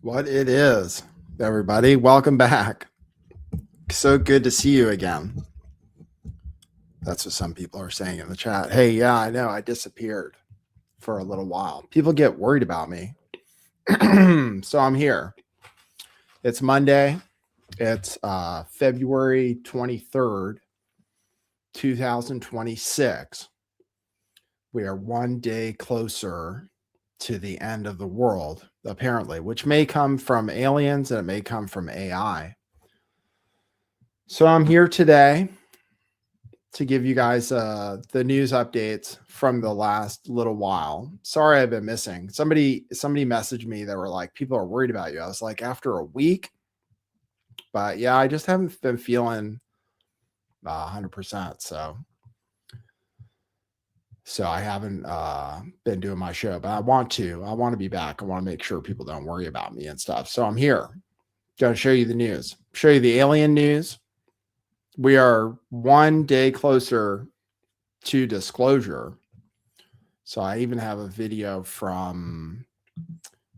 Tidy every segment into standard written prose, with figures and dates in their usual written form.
What it is, everybody. Welcome back. So good to see you again. That's what some people are saying in the chat. Hey, yeah, I know. I disappeared for a little while. People get worried about me. So I'm here. It's Monday. It's February 23rd, 2026. We are one day closer to the end of the world, apparently, which may come from aliens and it may come from AI. So I'm here today to give you guys the news updates from the last little while. Sorry I've been missing. Somebody messaged me that were like, people are worried about you. I was like, after a week? But yeah, I just haven't been feeling 100%. So I haven't been doing my show, but I want to be back. I want to make sure people don't worry about me and stuff. So I'm here. Going to show you the news, show you the alien news. We are one day closer to disclosure. So I even have a video from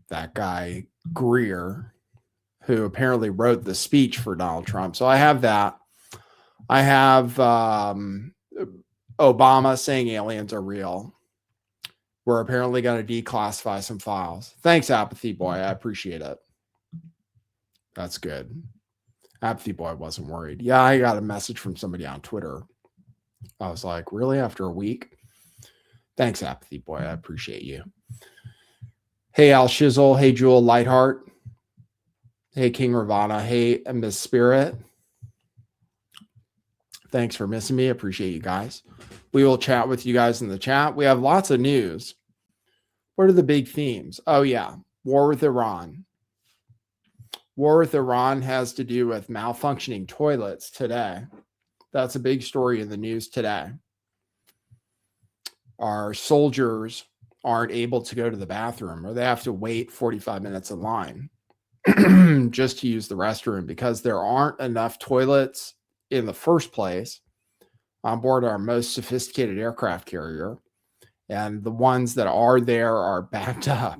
that guy Greer, who apparently wrote the speech for Donald Trump. So I have that. I have Obama saying aliens are real. We're apparently going to declassify some files. Thanks, Apathy Boy. I appreciate it. That's good. Apathy Boy wasn't worried. Yeah, I got a message from somebody on Twitter. I was like, really? After a week? Thanks, Apathy Boy. I appreciate you. Hey, Al Shizzle. Hey, Jewel Lightheart. Hey, King Ravana. Hey, Miss Spirit. Thanks for missing me. Appreciate you guys. We will chat with you guys in the chat. We have lots of news. What are the big themes? Oh, yeah. War with Iran. War with Iran has to do with malfunctioning toilets today. That's a big story in the news today. Our soldiers aren't able to go to the bathroom, or they have to wait 45 minutes in line just to use the restroom because there aren't enough toilets in the first place on board our most sophisticated aircraft carrier. And the ones that are there are backed up.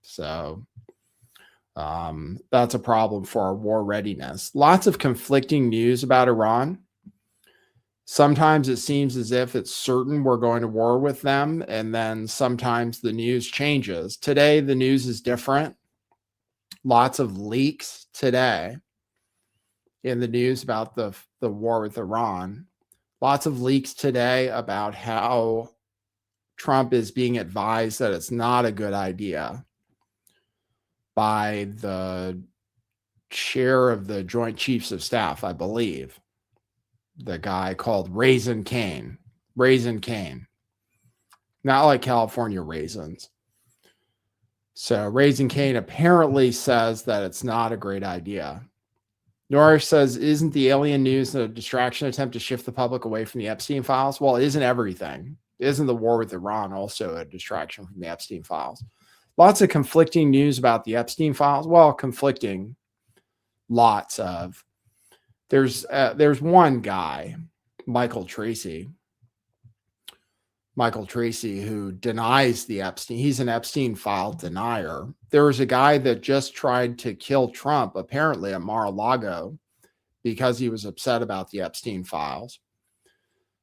So that's a problem for our war readiness. Lots of conflicting news about Iran. Sometimes it seems as if it's certain we're going to war with them, and then sometimes the news changes. Today, the news is different. Lots of leaks today in the news about the war with Iran. Lots of leaks today about how Trump is being advised that it's not a good idea by the chair of the Joint Chiefs of Staff, I believe. The guy called Raisin Cane. Raisin Cane. Not like California raisins. So Raisin Cane apparently says that it's not a great idea. Norris says, isn't the alien news a distraction attempt to shift the public away from the Epstein files? Well, isn't everything? Isn't the war with Iran also a distraction from the Epstein files? Lots of conflicting news about the Epstein files. Well, conflicting. Lots of. There's one guy, Michael Tracy, who denies the Epstein. He's an Epstein file denier. There was a guy that just tried to kill Trump, apparently at Mar-a-Lago, because he was upset about the Epstein files.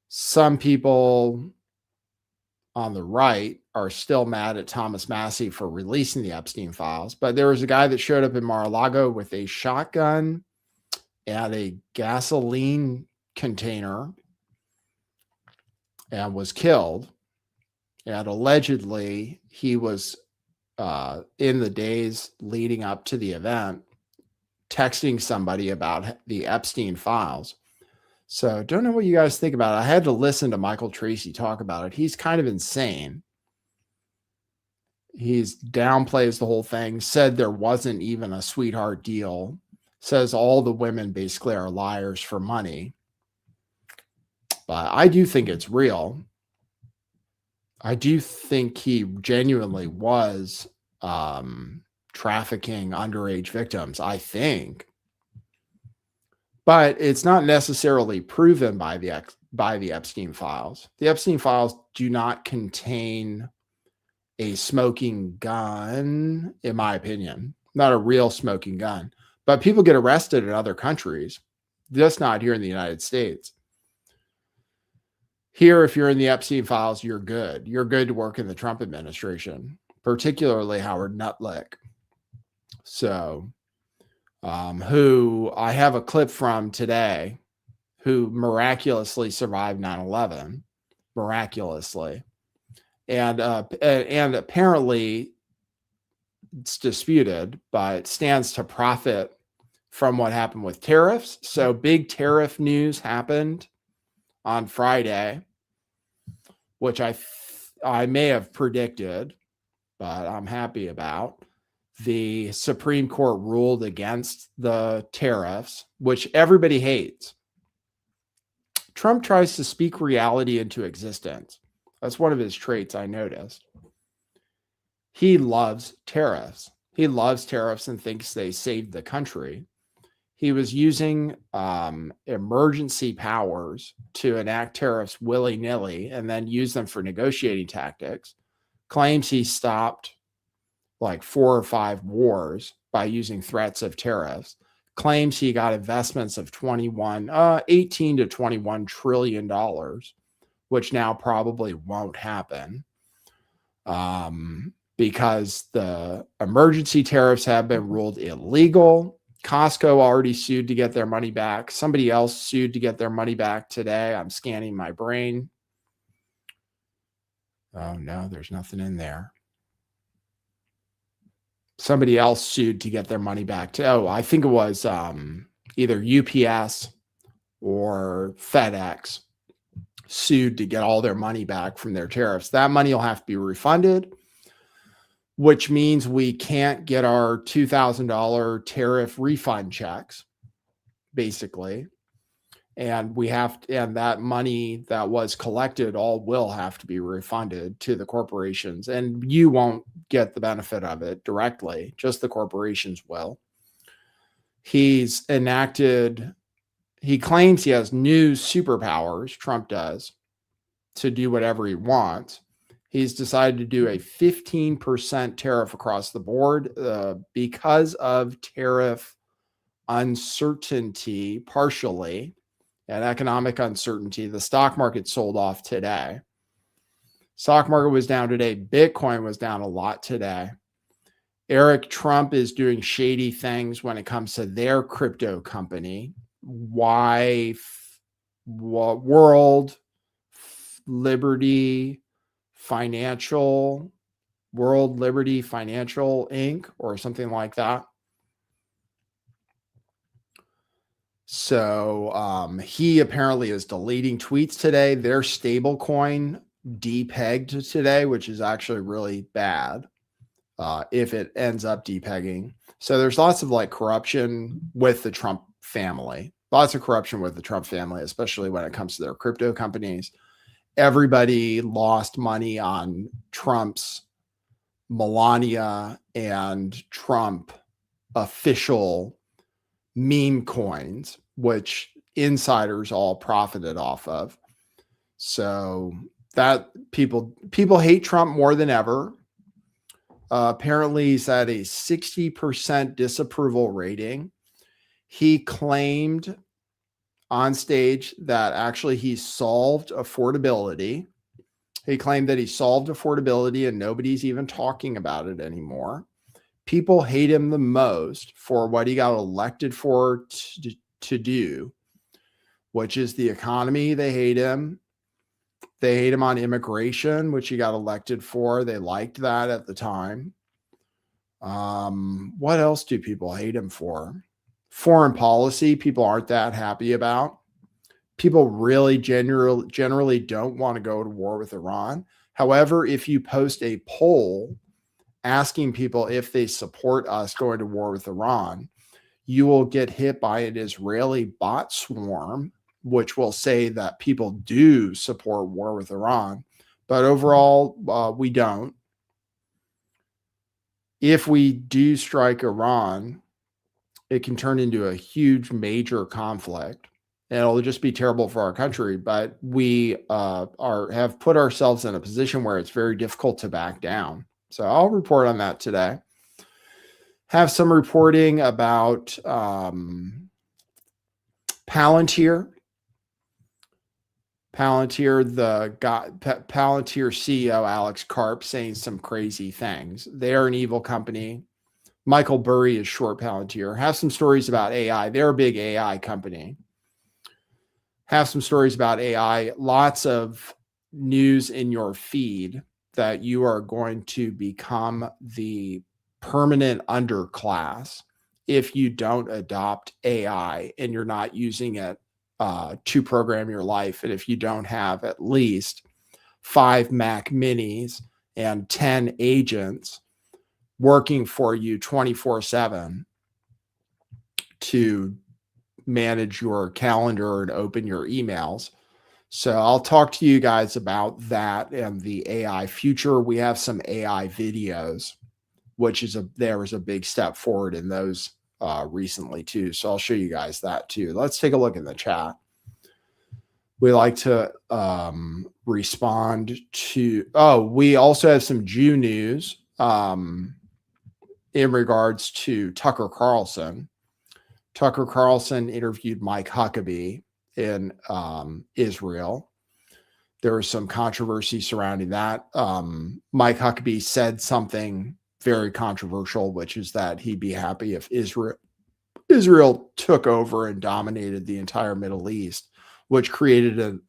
Some people on the right are still mad at Thomas Massie for releasing the Epstein files. But there was a guy that showed up in Mar-a-Lago with a shotgun and a gasoline container and was killed. And allegedly, he was in the days leading up to the event texting somebody about the Epstein files. So don't know what you guys think about it. I had to listen to Michael Tracy talk about it. He's kind of insane. He's downplays the whole thing, said there wasn't even a sweetheart deal, says all the women basically are liars for money. But I do think it's real. I do think he genuinely was trafficking underage victims, I think. But it's not necessarily proven by the Epstein files. The Epstein files do not contain a smoking gun, in my opinion. not a real smoking gun. But people get arrested in other countries, just not here in the United States. Here, if you're in the Epstein files, you're good. You're good to work in the Trump administration, particularly Howard Nutlick. So, who I have a clip from today, who miraculously survived 9/11, miraculously. And apparently it's disputed, but stands to profit from what happened with tariffs. So big tariff news happened on Friday, which I may have predicted, but I'm happy about. The Supreme Court ruled against the tariffs, which everybody hates. Trump tries to speak reality into existence. That's one of his traits, I noticed. He loves tariffs. He loves tariffs and thinks they saved the country. He was using emergency powers to enact tariffs willy-nilly and then use them for negotiating tactics. Claims he stopped like 4 or 5 wars by using threats of tariffs. Claims he got investments of 18 to 21 trillion dollars, which now probably won't happen because the emergency tariffs have been ruled illegal. Costco already sued to get their money back. Somebody else sued to get their money back today. I'm scanning my brain. Oh, no, there's nothing in there. Somebody else sued to get their money back. I think it was either UPS or FedEx sued to get all their money back from their tariffs. That money will have to be refunded, which means we can't get our $2,000 tariff refund checks, basically. And that money that was collected all will have to be refunded to the corporations. And you won't get the benefit of it directly, just the corporations will. He claims he has new superpowers, Trump does, to do whatever he wants. He's decided to do a 15% tariff across the board because of tariff uncertainty, partially, and economic uncertainty. The stock market sold off today. Stock market was down today. Bitcoin was down a lot today. Eric Trump is doing shady things when it comes to their crypto company. World Liberty Financial Inc. or something like that. So he apparently is deleting tweets today. Their stable coin depegged today, which is actually really bad if it ends up depegging. So there's lots of corruption with the Trump family. Lots of corruption with the Trump family, especially when it comes to their crypto companies. Everybody lost money on Trump's Melania and Trump official meme coins, which insiders all profited off of. So that people hate Trump more than ever. Apparently he's at a 60% disapproval rating. He claimed on stage that actually he solved affordability. He claimed that he solved affordability and nobody's even talking about it anymore. People hate him the most for what he got elected for to do, which is the economy. They hate him. They hate him on immigration, which he got elected for. They liked that at the time. What else do people hate him for? Foreign policy, people aren't that happy about. People really generally don't want to go to war with Iran. However, if you post a poll asking people if they support us going to war with Iran, you will get hit by an Israeli bot swarm, which will say that people do support war with Iran. But overall, we don't. If we do strike Iran, it can turn into a huge, major conflict. And it'll just be terrible for our country. But we have put ourselves in a position where it's very difficult to back down. So I'll report on that today. Have some reporting about Palantir. Palantir CEO Alex Karp saying some crazy things. They're an evil company. Michael Burry is short Palantir. Have some stories about AI. They're a big AI company. Have some stories about AI. Lots of news in your feed that you are going to become the permanent underclass if you don't adopt AI and you're not using it to program your life. And if you don't have at least 5 Mac minis and 10 agents working for you 24/7 to manage your calendar and open your emails. So I'll talk to you guys about that and the AI future. We have some AI videos, which is there was a big step forward in those recently too. So I'll show you guys that too. Let's take a look in the chat. We like to respond to, we also have some Jew news in regards to Tucker Carlson. Tucker Carlson interviewed Mike Huckabee in Israel. There was some controversy surrounding that. Mike Huckabee said something very controversial, which is that he'd be happy if Israel took over and dominated the entire Middle East, which created an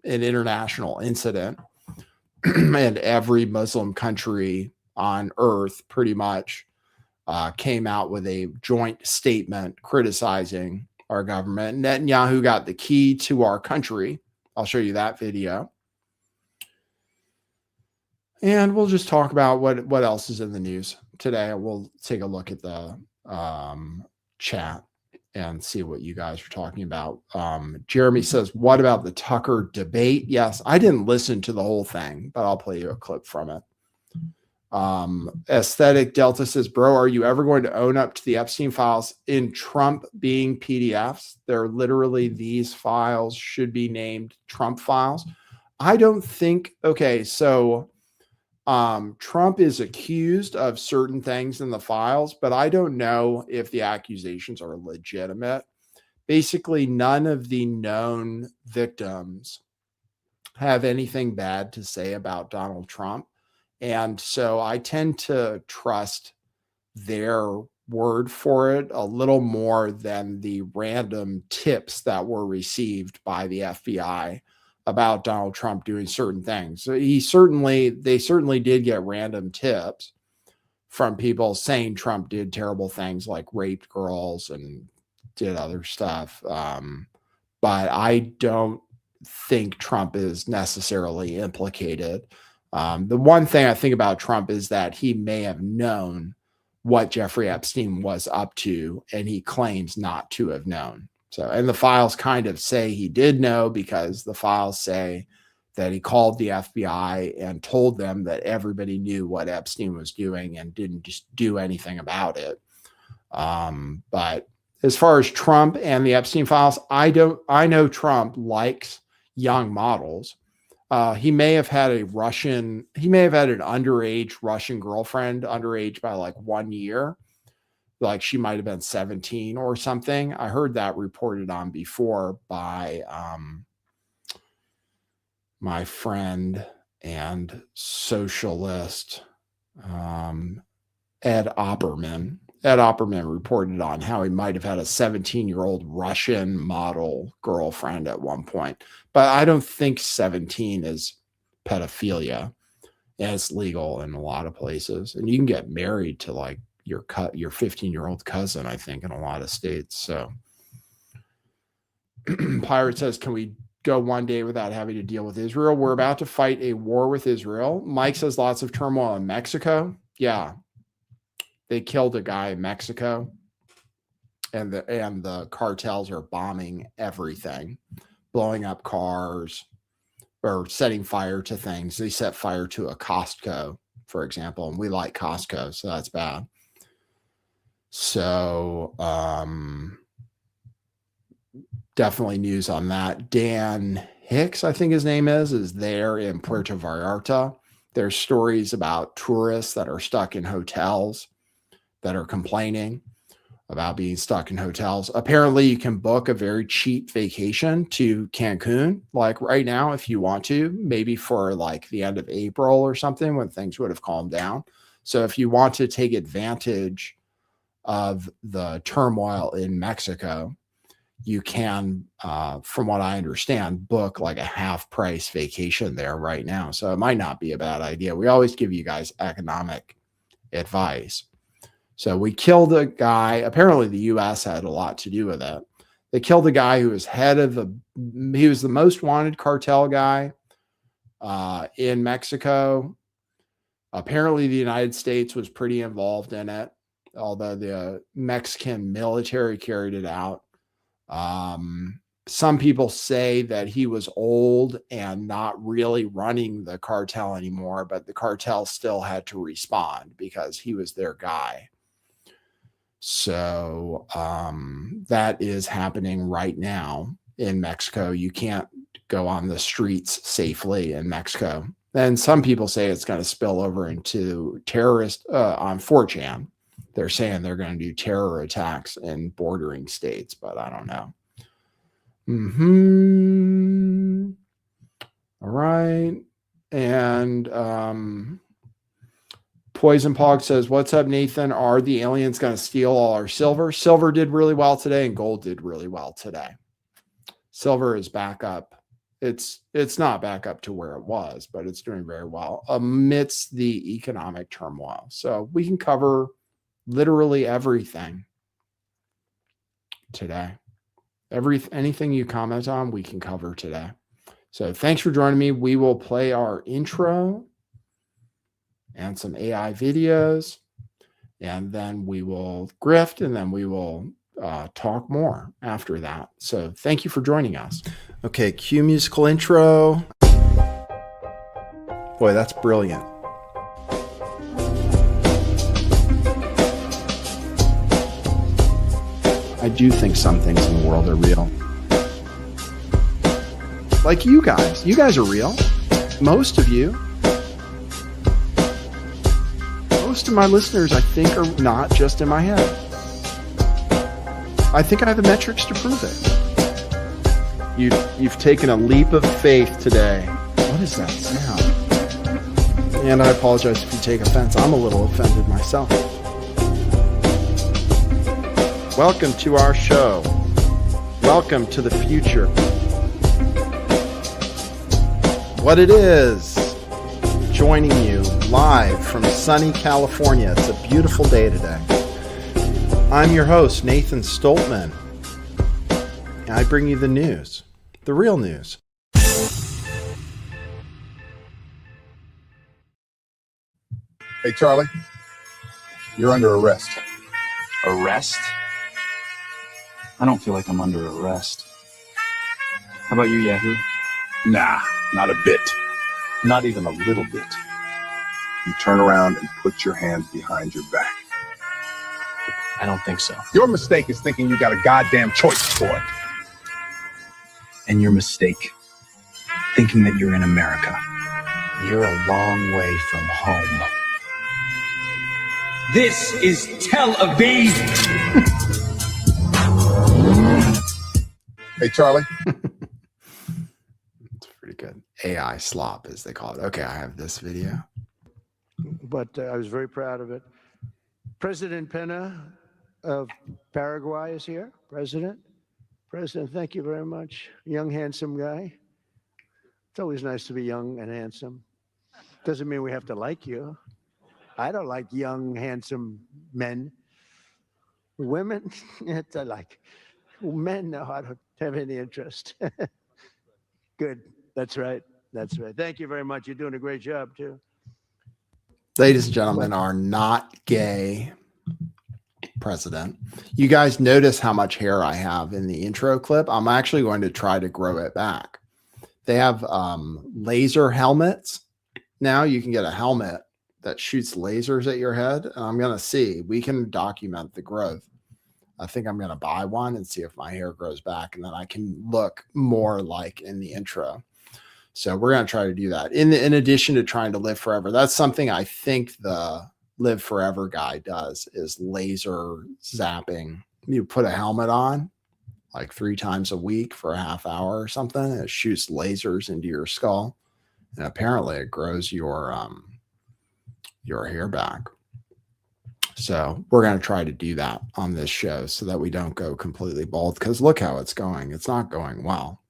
international incident. And every Muslim country on earth pretty much came out with a joint statement criticizing our government. Netanyahu got the key to our country. I'll show you that video. And we'll just talk about what else is in the news today. We'll take a look at the chat and see what you guys are talking about. Jeremy says, what about the Tucker debate? Yes, I didn't listen to the whole thing, but I'll play you a clip from it. Aesthetic Delta says, bro, are you ever going to own up to the Epstein files in Trump being PDFs? They're literally, these files should be named Trump files. I don't think, okay, so Trump is accused of certain things in the files, but I don't know if the accusations are legitimate. Basically, none of the known victims have anything bad to say about Donald Trump. And so I tend to trust their word for it a little more than the random tips that were received by the FBI about Donald Trump doing certain things. So they certainly did get random tips from people saying Trump did terrible things like raped girls and did other stuff. But I don't think Trump is necessarily implicated. The one thing I think about Trump is that he may have known what Jeffrey Epstein was up to, and he claims not to have known. So, and the files kind of say he did know, because the files say that he called the FBI and told them that everybody knew what Epstein was doing and didn't just do anything about it. But as far as Trump and the Epstein files, I know Trump likes young models. He may have had an underage Russian girlfriend, underage by like 1 year. Like she might have been 17 or something. I heard that reported on before by my friend and socialist Ed Opperman. Ed Opperman reported on how he might have had a 17-year-old Russian model girlfriend at one point. But I don't think 17 is pedophilia. And it's legal in a lot of places. And you can get married to like your 15-year-old cousin, I think, in a lot of states. So Pirate says, can we go one day without having to deal with Israel? We're about to fight a war with Israel. Mike says lots of turmoil in Mexico. Yeah. They killed a guy in Mexico, and the cartels are bombing everything, blowing up cars or setting fire to things. They set fire to a Costco, for example, and we like Costco, so that's bad. So definitely news on that. Dan Hicks, I think his name is there in Puerto Vallarta. There's stories about tourists that are stuck in hotels that are complaining about being stuck in hotels. Apparently, you can book a very cheap vacation to Cancun, like right now, if you want to, maybe for like the end of April or something when things would have calmed down. So if you want to take advantage of the turmoil in Mexico, you can, from what I understand, book like a half price vacation there right now. So it might not be a bad idea. We always give you guys economic advice. So we killed a guy. Apparently the US had a lot to do with it. They killed a guy who was he was the most wanted cartel guy in Mexico. Apparently the United States was pretty involved in it, although the Mexican military carried it out. Some people say that he was old and not really running the cartel anymore, but the cartel still had to respond because he was their guy. So that is happening right now in Mexico. You can't go on the streets safely in Mexico. And some people say it's going to spill over into terrorist on 4chan. They're saying they're going to do terror attacks in bordering states, but I don't know. All right. And Poison Pog says, what's up, Nathan? Are the aliens going to steal all our silver? Silver did really well today, and gold did really well today. Silver is back up. It's not back up to where it was, but it's doing very well amidst the economic turmoil. So we can cover literally everything today. Anything you comment on, we can cover today. So thanks for joining me. We will play our intro and some AI videos, and then we will grift, and then we will talk more after that. So thank you for joining us. Okay, cue musical intro. Boy, that's brilliant. I do think some things in the world are real. Like you guys. You guys are real. Most of you. Most of my listeners, I think, are not just in my head. I think I have the metrics to prove it. You've taken a leap of faith today. What is that sound? And I apologize if you take offense. I'm a little offended myself. Welcome to our show. Welcome to the future. What it is, joining you live from sunny California. It's a beautiful day today. I'm your host, Nathan Stoltman. And I bring you the news, the real news. Hey, Charlie, you're under arrest. Arrest? I don't feel like I'm under arrest. How about you, Yahoo? Nah, not a bit. Not even a little bit. You turn around and put your hands behind your back. I don't think so. Your mistake is thinking you got a goddamn choice, boy. And your mistake, thinking that you're in America. You're a long way from home. This is Tel Aviv. Hey, Charlie. It's pretty good. AI slop, as they call it. Okay, I have this video. But I was very proud of it. President Pena of Paraguay is here. President, thank you very much. Young, handsome guy. It's always nice to be young and handsome. Doesn't mean we have to like you. I don't like young, handsome men. Women, it's like men. No, I don't have any interest. Good. That's right. That's right. Thank you very much. You're doing a great job too. Ladies and gentlemen, our not gay president. You guys notice how much hair I have in the intro clip. I'm actually going to try to grow it back. They have laser helmets. Now you can get a helmet that shoots lasers at your head. And I'm going to see. We can document the growth. I think I'm going to buy one and see if my hair grows back. And then I can look more like in the intro. So we're going to try to do that. In addition to trying to live forever. That's something I think the Live Forever guy does, is laser zapping. You put a helmet on like 3 times a week for a half hour or something, and it shoots lasers into your skull, and apparently it grows your hair back. So we're going to try to do that on this show so that we don't go completely bald, because look how it's going. It's not going well.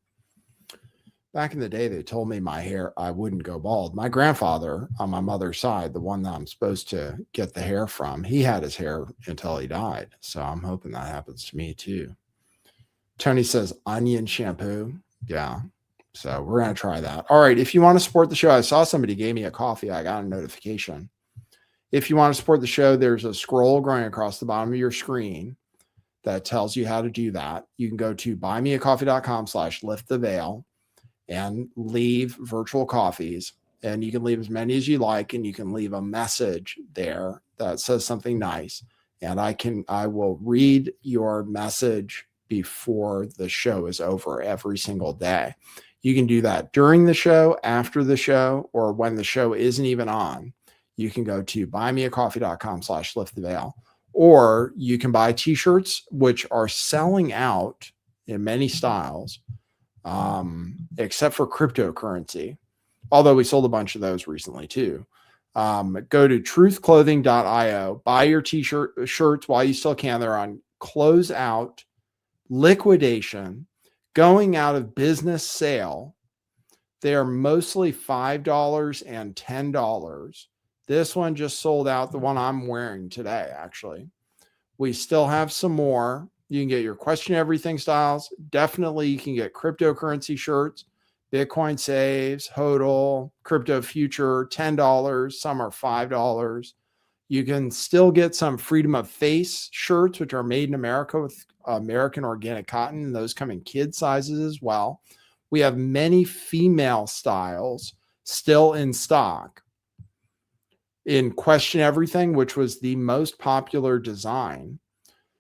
Back in the day, they told me my hair, I wouldn't go bald. My grandfather on my mother's side, the one that I'm supposed to get the hair from, he had his hair until he died. So I'm hoping that happens to me too. Tony says onion shampoo. Yeah. So we're going to try that. All right. If you want to support the show, I saw somebody gave me a coffee. I got a notification. If you want to support the show, there's a scroll going across the bottom of your screen that tells you how to do that. You can go to buymeacoffee.com/lifttheveil and leave virtual coffees. And you can leave as many as you like, and you can leave a message there that says something nice. And I will read your message before the show is over every single day. You can do that during the show, after the show, or when the show isn't even on. You can go to buymeacoffee.com/lifttheveil, or you can buy t-shirts, which are selling out in many styles, except for cryptocurrency. Although we sold a bunch of those recently too. Go to truthclothing.io, buy your shirts while you still can. They're on closeout, liquidation, going out of business sale. They are mostly $5 and $10. This one just sold out, the one I'm wearing today, actually. We still have some more. You can get your question everything styles. Definitely you can get cryptocurrency shirts, Bitcoin saves, HODL, crypto future, $10. Some are $5. You can still get some freedom of face shirts, which are made in America with American organic cotton, and those come in kid sizes as well. We have many female styles still in stock. In Question Everything, which was the most popular design.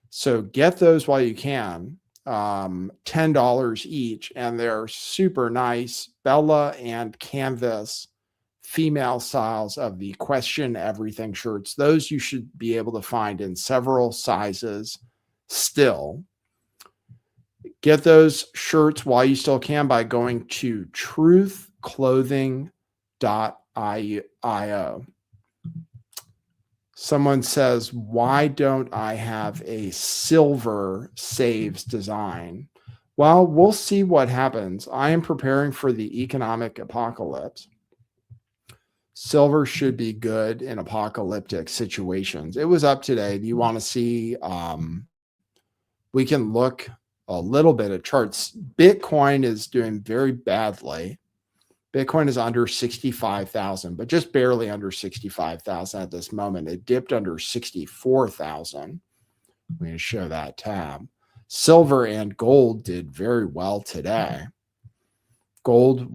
So get those while you can. $10 each, and they're super nice Bella and canvas female styles of the Question Everything shirts. Those you should be able to find in several sizes still. Get those shirts while you still can by going to truthclothing.io. Someone says, why don't I have a silver saves design? Well, we'll see what happens. I am preparing for the economic apocalypse. Silver should be good in apocalyptic situations. It was up today. Do you want to see? We can look a little bit at charts. Bitcoin is doing very badly. Bitcoin is under 65,000, but just barely under 65,000 at this moment. It dipped under 64,000. I'm going to show that tab. Silver and gold did very well today. Gold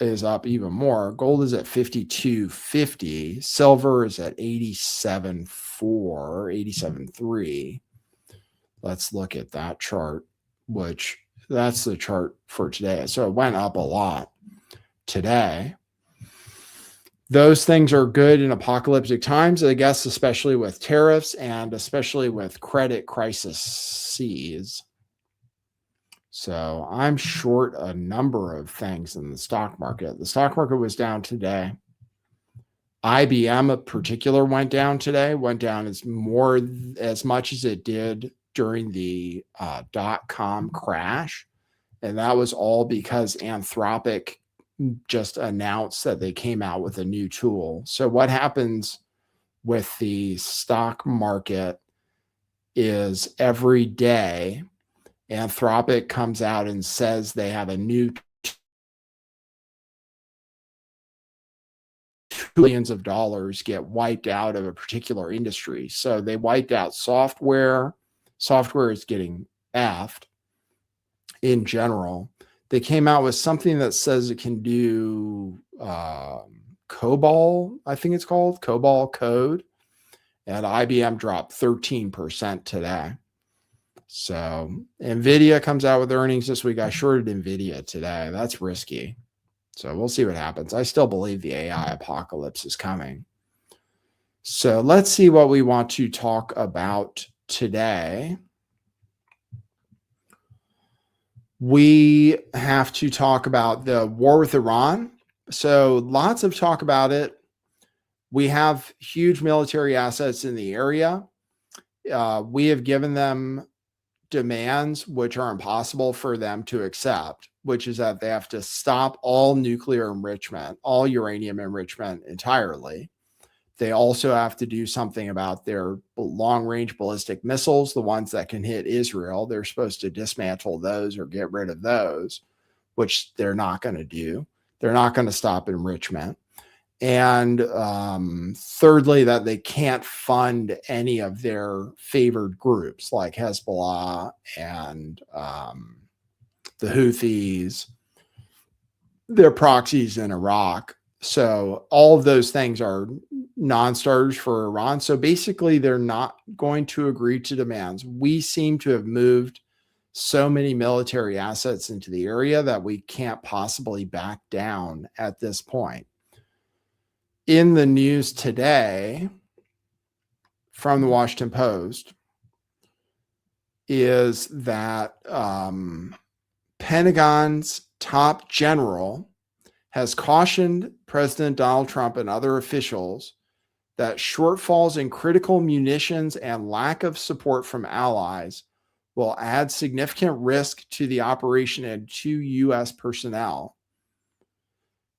is up even more. Gold is at 52.50. Silver is at 87.4, 87.3. Let's look at that chart, which that's the chart for today. So it went up a lot today. Those things are good in apocalyptic times, I guess, especially with tariffs and especially with credit crises. So I'm short a number of things in the stock market. The stock market was down today. IBM in particular went down today, went down as much as it did during the .com crash. And that was all because Anthropic just announced that they came out with a new tool. So what happens with the stock market is every day Anthropic comes out and says they have a new billions of dollars get wiped out of a particular industry. So they wiped out software. Software is getting effed in general. They came out with something that says it can do COBOL, I think it's called, COBOL code. And IBM dropped 13% today. So NVIDIA comes out with earnings this week. I shorted NVIDIA today. That's risky. So we'll see what happens. I still believe the AI apocalypse is coming. So let's see what we want to talk about today. We have to talk about the war with Iran. So lots of talk about it. We have huge military assets in the area. We have given them demands which are impossible for them to accept, which is that they have to stop all nuclear enrichment, all uranium enrichment entirely. They also have to do something about their long-range ballistic missiles, the ones that can hit Israel. They're supposed to dismantle those or get rid of those, which they're not going to do. They're not going to stop enrichment. And thirdly, that they can't fund any of their favored groups like Hezbollah and the Houthis, their proxies in Iraq. So all of those things are non-starters for Iran. So basically, they're not going to agree to demands. We seem to have moved so many military assets into the area that we can't possibly back down at this point. In the news today from the Washington Post is that Pentagon's top general has cautioned President Donald Trump and other officials that shortfalls in critical munitions and lack of support from allies will add significant risk to the operation and to U.S. personnel.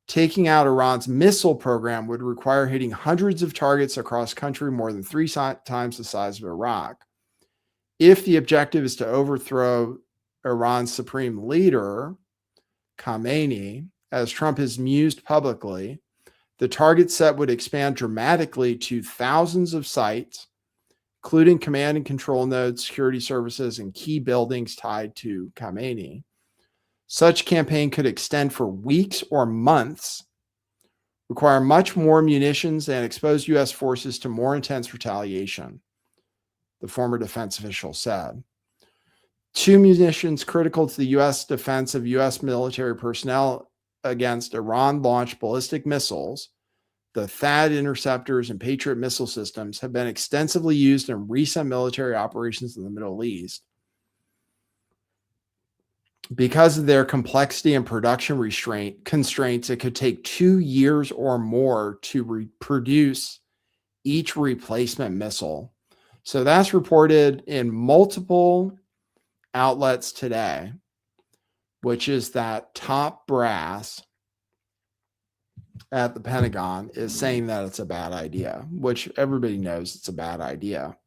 Taking out Iran's missile program would require hitting hundreds of targets across country more than 3 times the size of Iraq. If the objective is to overthrow Iran's supreme leader, Khamenei, as Trump has mused publicly, the target set would expand dramatically to thousands of sites, including command and control nodes, security services, and key buildings tied to Khamenei. Such campaign could extend for weeks or months, require much more munitions, and expose U.S. forces to more intense retaliation, the former defense official said. 2 munitions critical to the U.S. defense of U.S. military personnel against Iran-launched ballistic missiles, the THAAD interceptors and Patriot missile systems, have been extensively used in recent military operations in the Middle East. Because of their complexity and production constraints, it could take 2 years or more to produce each replacement missile. So that's reported in multiple outlets today, which is that top brass at the Pentagon is saying that it's a bad idea, which everybody knows it's a bad idea.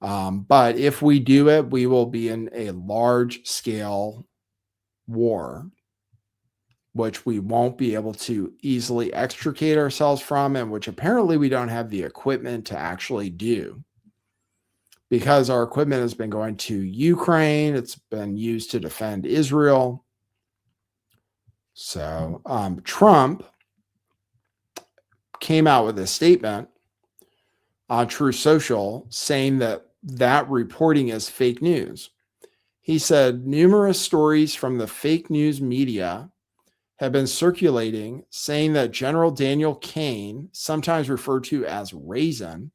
But if we do it, we will be in a large-scale war, which we won't be able to easily extricate ourselves from, and which apparently we don't have the equipment to actually do. Because our equipment has been going to Ukraine, it's been used to defend Israel. So Trump came out with a statement on Truth Social saying that reporting is fake news. He said numerous stories from the fake news media have been circulating saying that General Daniel Kane, sometimes referred to as Raisin,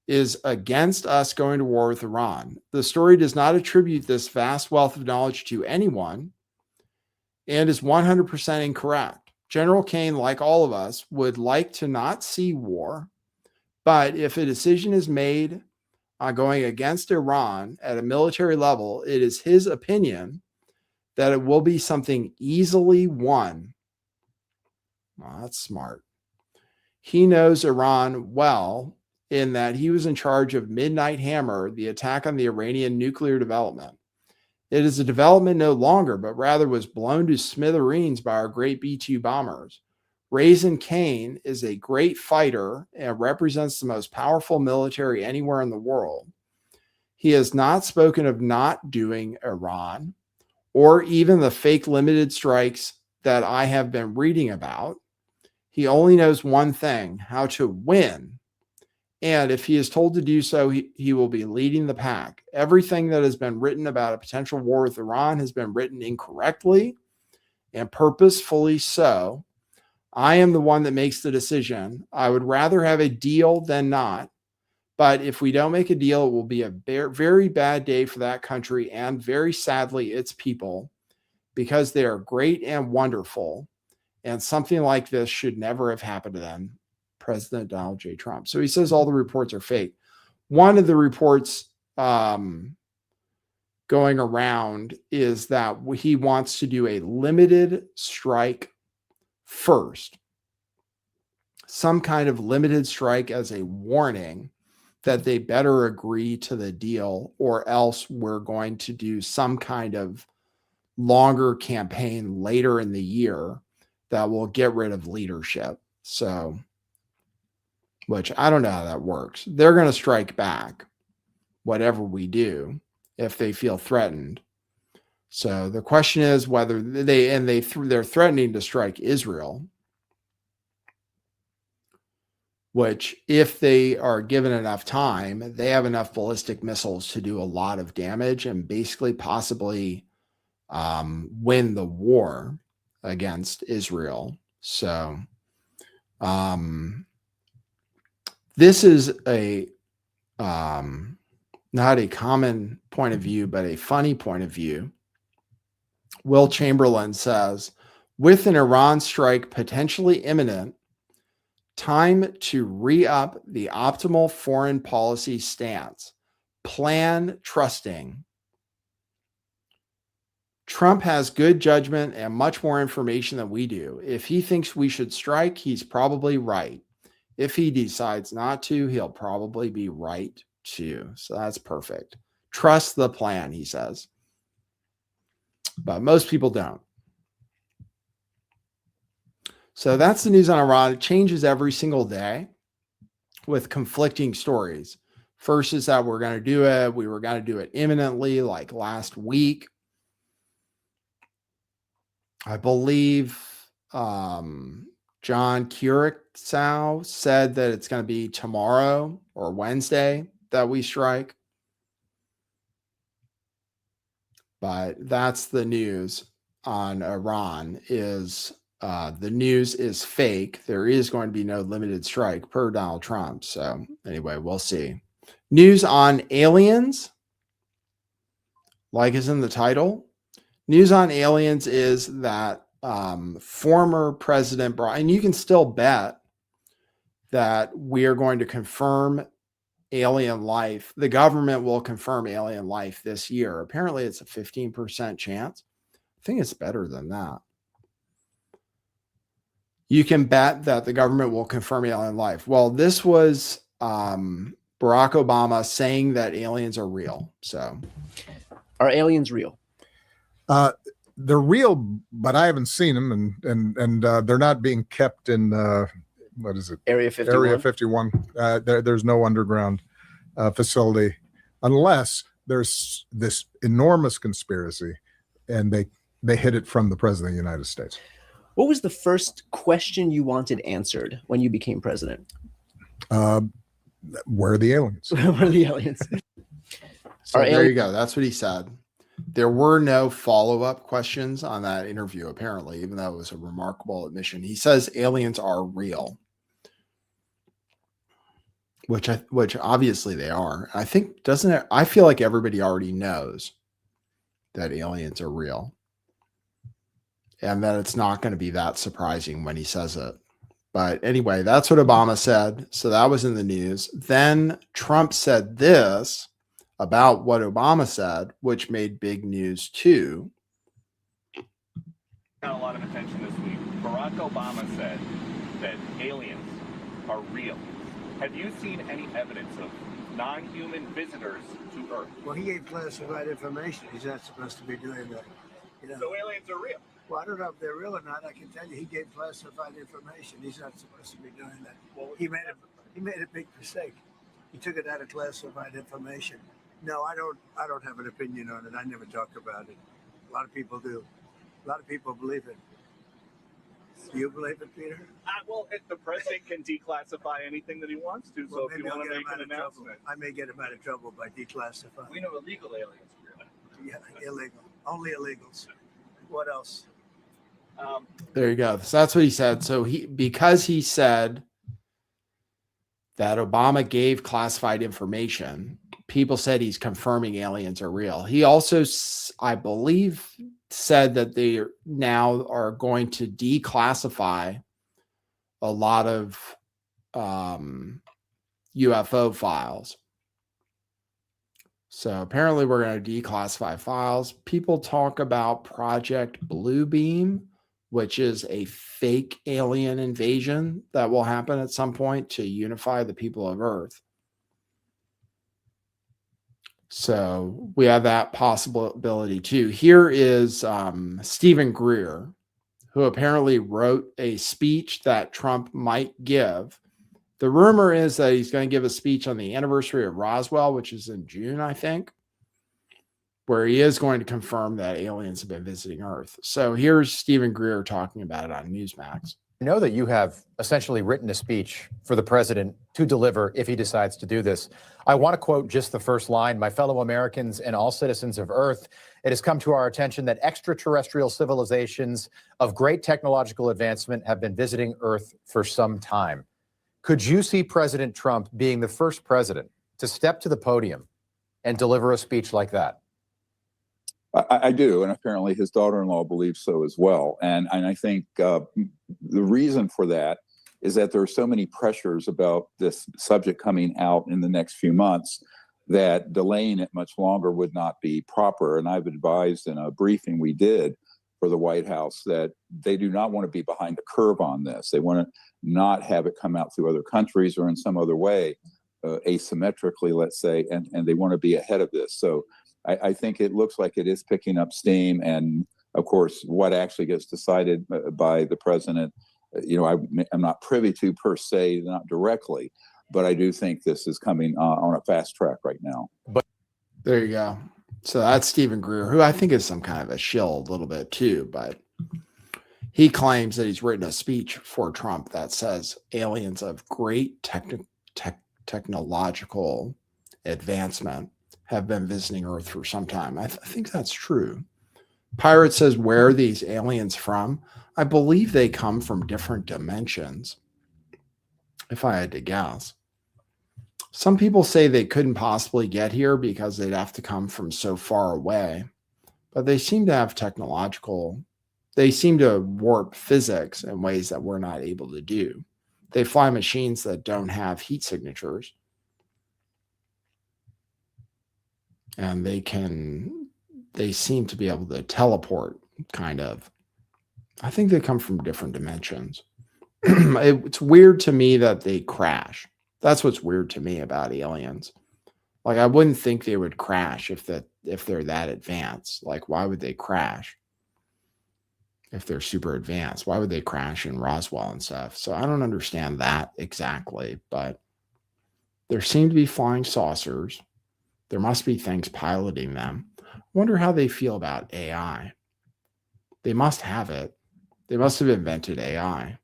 is against us going to war with Iran. The story does not attribute this vast wealth of knowledge to anyone and is 100% incorrect. General Kane, like all of us, would like to not see war, but if a decision is made on going against Iran at a military level, it is his opinion that it will be something easily won. Well, that's smart. He knows Iran well in that he was in charge of Midnight Hammer, the attack on the Iranian nuclear development. It is a development no longer, but rather was blown to smithereens by our great B-2 bombers. Raisin Kane is a great fighter and represents the most powerful military anywhere in the world. He has not spoken of not doing Iran or even the fake limited strikes that I have been reading about. He only knows one thing: how to win. And if he is told to do so, he will be leading the pack. Everything that has been written about a potential war with Iran has been written incorrectly and purposefully so. I am the one that makes the decision. I would rather have a deal than not. But if we don't make a deal, it will be a very bad day for that country and very sadly its people, because they are great and wonderful. And something like this should never have happened to them. President Donald J. Trump. So he says all the reports are fake. One of the reports going around is that he wants to do a limited strike first. Some kind of limited strike as a warning that they better agree to the deal, or else we're going to do some kind of longer campaign later in the year that will get rid of leadership. So, which I don't know how that works. They're going to strike back, whatever we do, if they feel threatened. So the question is whether they're threatening to strike Israel, which if they are given enough time, they have enough ballistic missiles to do a lot of damage and basically possibly win the war against Israel. So this is a not a common point of view, but a funny point of view. Will Chamberlain says, with an Iran strike potentially imminent, time to re-up the optimal foreign policy stance. Plan trusting. Trump has good judgment and much more information than we do. If he thinks we should strike, he's probably right. If he decides not to, he'll probably be right too. So that's perfect. Trust the plan, he says. But most people don't. So that's the news on Iran. It changes every single day with conflicting stories. First is that we're going to do it. We were going to do it imminently, like last week. I believe John Curacao said that it's going to be tomorrow or Wednesday that we strike. But that's the news on Iran is the news is fake. There is going to be no limited strike per Donald Trump. So anyway, we'll see. News on aliens, like is in the title. News on aliens is that former President Biden, and you can still bet that we are going to confirm alien life. The government will confirm alien life this year. Apparently it's a 15% chance. I think it's better than that. You can bet that the government will confirm alien life. Well, this was Barack Obama saying that aliens are real. So, are aliens real? They're real, but I haven't seen them, and they're not being kept in what is it? Area 51. Area 51. There's no underground facility unless there's this enormous conspiracy, and they hid it from the president of the United States. What was the first question you wanted answered when you became president? Where are the aliens? Where are the aliens? So there you go. That's what he said. There were no follow-up questions on that interview, apparently, even though it was a remarkable admission. He says aliens are real, which obviously they are. I think, doesn't it? I feel like everybody already knows that aliens are real, and that it's not going to be that surprising when he says it. But anyway, that's what Obama said. So that was in the news. Then Trump said this about what Obama said, which made big news too. Got a lot of attention this week. Barack Obama said that aliens are real. Have you seen any evidence of non-human visitors to Earth? Well, he gave classified information. He's not supposed to be doing that. You know? So aliens are real. Well, I don't know if they're real or not. I can tell you he gave classified information. He's not supposed to be doing that. Well, he made a big mistake. He took it out of classified information. No, I don't have an opinion on it. I never talk about it. A lot of people do. A lot of people believe it. Do you believe it, Peter? Well, if the president can declassify anything that he wants to, Well, so if you want to make an announcement. I may get him out of trouble by declassifying. We know illegal aliens are real. Yeah, illegal. Only illegals. What else? There you go. So that's what he said. So because he said that Obama gave classified information, people said he's confirming aliens are real. He also, I believe, said that they now are going to declassify a lot of UFO files. So apparently we're going to declassify files. People talk about Project Bluebeam, which is a fake alien invasion that will happen at some point to unify the people of Earth. So we have that possibility too. Here is Stephen Greer, who apparently wrote a speech that Trump might give. The rumor is that he's going to give a speech on the anniversary of Roswell, which is in June, I think, where he is going to confirm that aliens have been visiting Earth. So here's Stephen Greer talking about it on Newsmax. I know that you have essentially written a speech for the president to deliver if he decides to do this. I want to quote just the first line: "My fellow Americans and all citizens of Earth, it has come to our attention that extraterrestrial civilizations of great technological advancement have been visiting Earth for some time." Could you see President Trump being the first president to step to the podium and deliver a speech like that? I do, and apparently his daughter-in-law believes so as well. And I think the reason for that is that there are so many pressures about this subject coming out in the next few months that delaying it much longer would not be proper. And I've advised in a briefing we did for the White House that they do not want to be behind the curve on this. They want to not have it come out through other countries or in some other way, asymmetrically, let's say, and they want to be ahead of this. So I think it looks like it is picking up steam. And of course, what actually gets decided by the president, I'm not privy to per se, not directly, but I do think this is coming on a fast track right now. But there you go. So that's Stephen Greer, who I think is some kind of a shill a little bit too, but he claims that he's written a speech for Trump that says aliens of great technological advancement have been visiting Earth for some time. I think that's true. Pirate says, where are these aliens from? I believe they come from different dimensions, if I had to guess. Some people say they couldn't possibly get here because they'd have to come from so far away, but they seem to have they seem to warp physics in ways that we're not able to do. They fly machines that don't have heat signatures. And they seem to be able to teleport, kind of. I think they come from different dimensions. It's weird to me that they crash. That's what's weird to me about aliens. Like, I wouldn't think they would crash if they're that advanced. Like, why would they crash if they're super advanced? Why would they crash in Roswell and stuff? So I don't understand that exactly, but there seem to be flying saucers. There must be things piloting them. I wonder how they feel about AI. They must have it. They must have invented AI.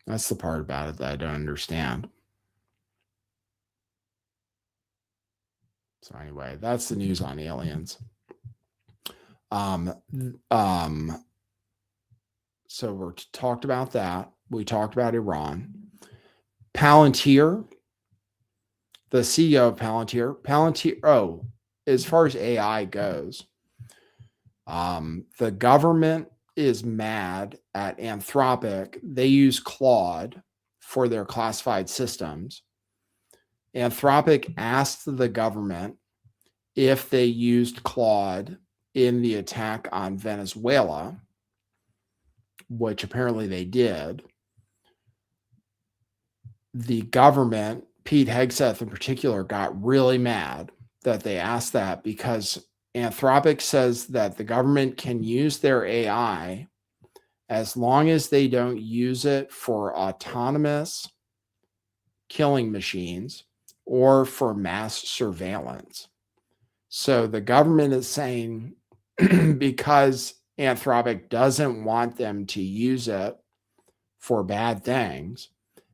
That's the part about it that I don't understand. So anyway, that's the news on aliens. So we're talked about that. We talked about Iran. Palantir, the CEO of Palantir, as far as AI goes, the government is mad at Anthropic. They use Claude for their classified systems. Anthropic asked the government if they used Claude in the attack on Venezuela, which apparently they did. The government, Pete Hegseth in particular, got really mad that they asked that because Anthropic says that the government can use their AI as long as they don't use it for autonomous killing machines or for mass surveillance. So the government is saying because Anthropic doesn't want them to use it for bad things,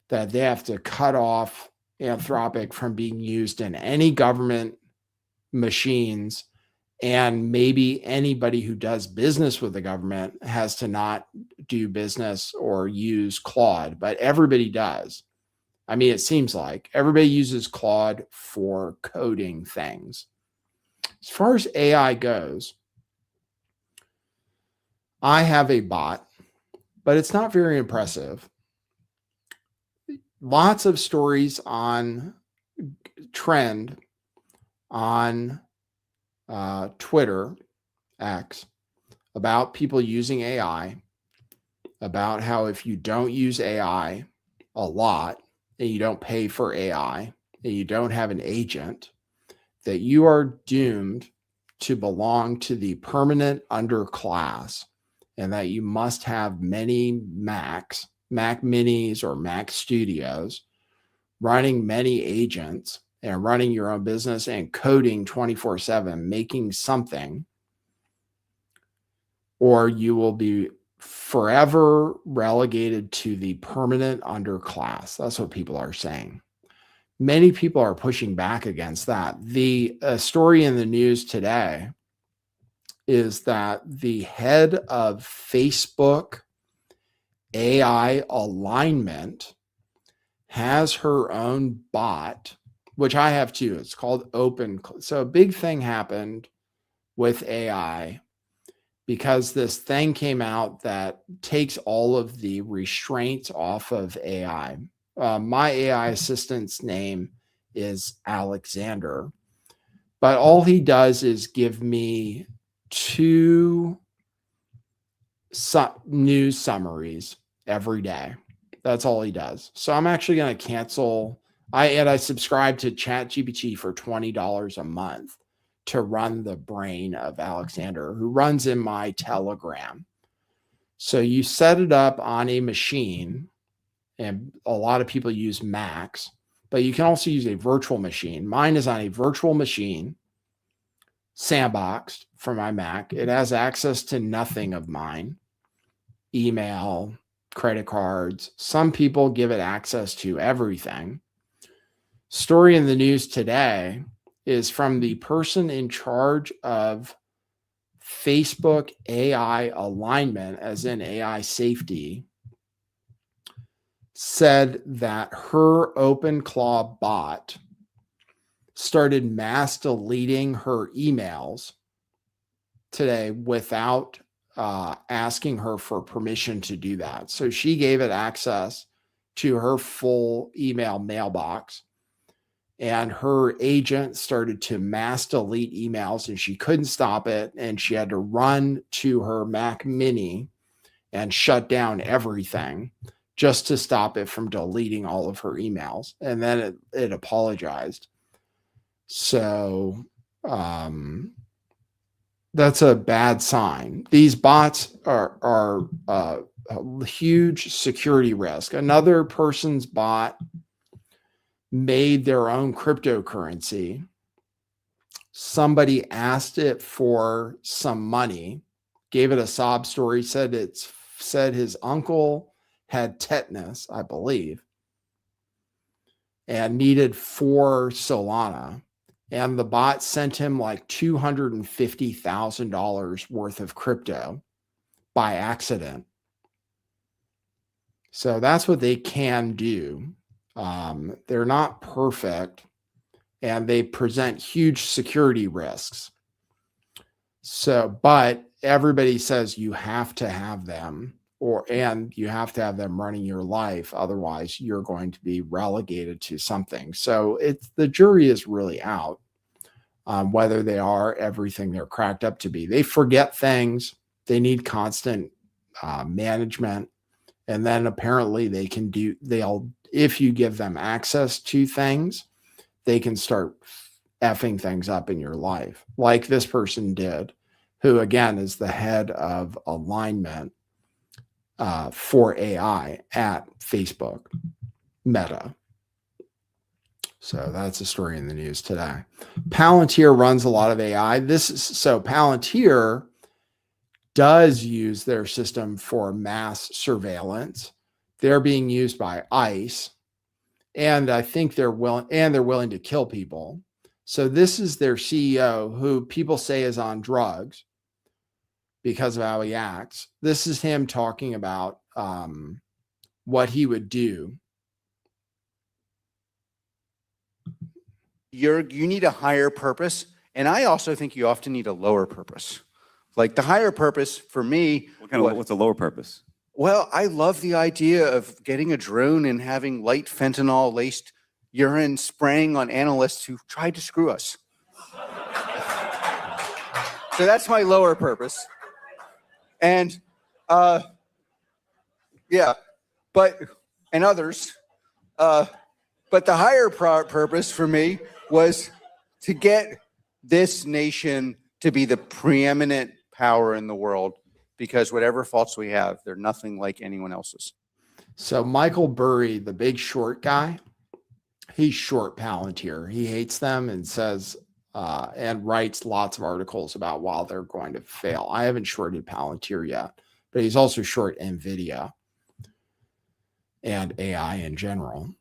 that they have to cut off Anthropic from being used in any government machines And maybe anybody who does business with the government has to not do business or use Claude, but everybody does. I mean, it seems like everybody uses Claude for coding things. As far as AI goes, I have a bot, but it's not very impressive. Lots of stories on trend on Twitter, X, about people using AI, about how if you don't use AI a lot and you don't pay for AI and you don't have an agent, that you are doomed to belong to the permanent underclass, and that you must have many Mac minis or Mac studios, running many agents and running your own business and coding 24/7, making something, or you will be forever relegated to the permanent underclass. That's what people are saying. Many people are pushing back against that. The story in the news today is that the head of Facebook AI alignment has her own bot, which I have too. It's called Open. So a big thing happened with AI because this thing came out that takes all of the restraints off of AI. My AI assistant's name is Alexander, but all he does is give me 2 news summaries every day. That's all he does. So I'm actually going to cancel. I subscribe to ChatGPT for $20 a month to run the brain of Alexander, who runs in my Telegram. So you set it up on a machine, and a lot of people use Macs, but you can also use a virtual machine. Mine is on a virtual machine, sandboxed for my Mac. It has access to nothing of mine: email, credit cards. Some people give it access to everything. Story in the news today is from the person in charge of Facebook AI alignment, as in AI safety, said that her OpenClaw bot started mass deleting her emails today without asking her for permission to do that. So she gave it access to her full email mailbox, and her agent started to mass delete emails, and she couldn't stop it. And she had to run to her Mac Mini and shut down everything just to stop it from deleting all of her emails. And then it apologized. So that's a bad sign. These bots are a huge security risk. Another person's bot made their own cryptocurrency. Somebody asked it for some money, gave it a sob story, said his uncle had tetanus, I believe, and needed 4 Solana. And the bot sent him like $250,000 worth of crypto by accident. So that's what they can do. They're not perfect, and they present huge security risks. So, but everybody says you have to have them, and you have to have them running your life. Otherwise, you're going to be relegated to something. So the jury is really out on whether they are everything they're cracked up to be. They forget things. They need constant management. And then apparently if you give them access to things, they can start effing things up in your life, like this person did, who again is the head of alignment for AI at Facebook, Meta. So that's a story in the news today. Palantir runs a lot of AI. Palantir does use their system for mass surveillance. They're being used by ICE, and I think they're willing to kill people. So this is their CEO, who people say is on drugs because of how he acts. This is him talking about what he would do. You need a higher purpose, and I also think you often need a lower purpose. Like the higher purpose for me, What's a lower purpose? well, I love the idea of getting a drone and having light fentanyl laced urine spraying on analysts who tried to screw us. So that's my lower purpose. And yeah, and others. But the higher purpose for me was to get this nation to be the preeminent power in the world, because whatever faults we have, they're nothing like anyone else's. So Michael Burry, the Big Short guy, he's short Palantir. He hates them and says, and writes lots of articles about why they're going to fail. I haven't shorted Palantir yet, but he's also short NVIDIA and AI in general.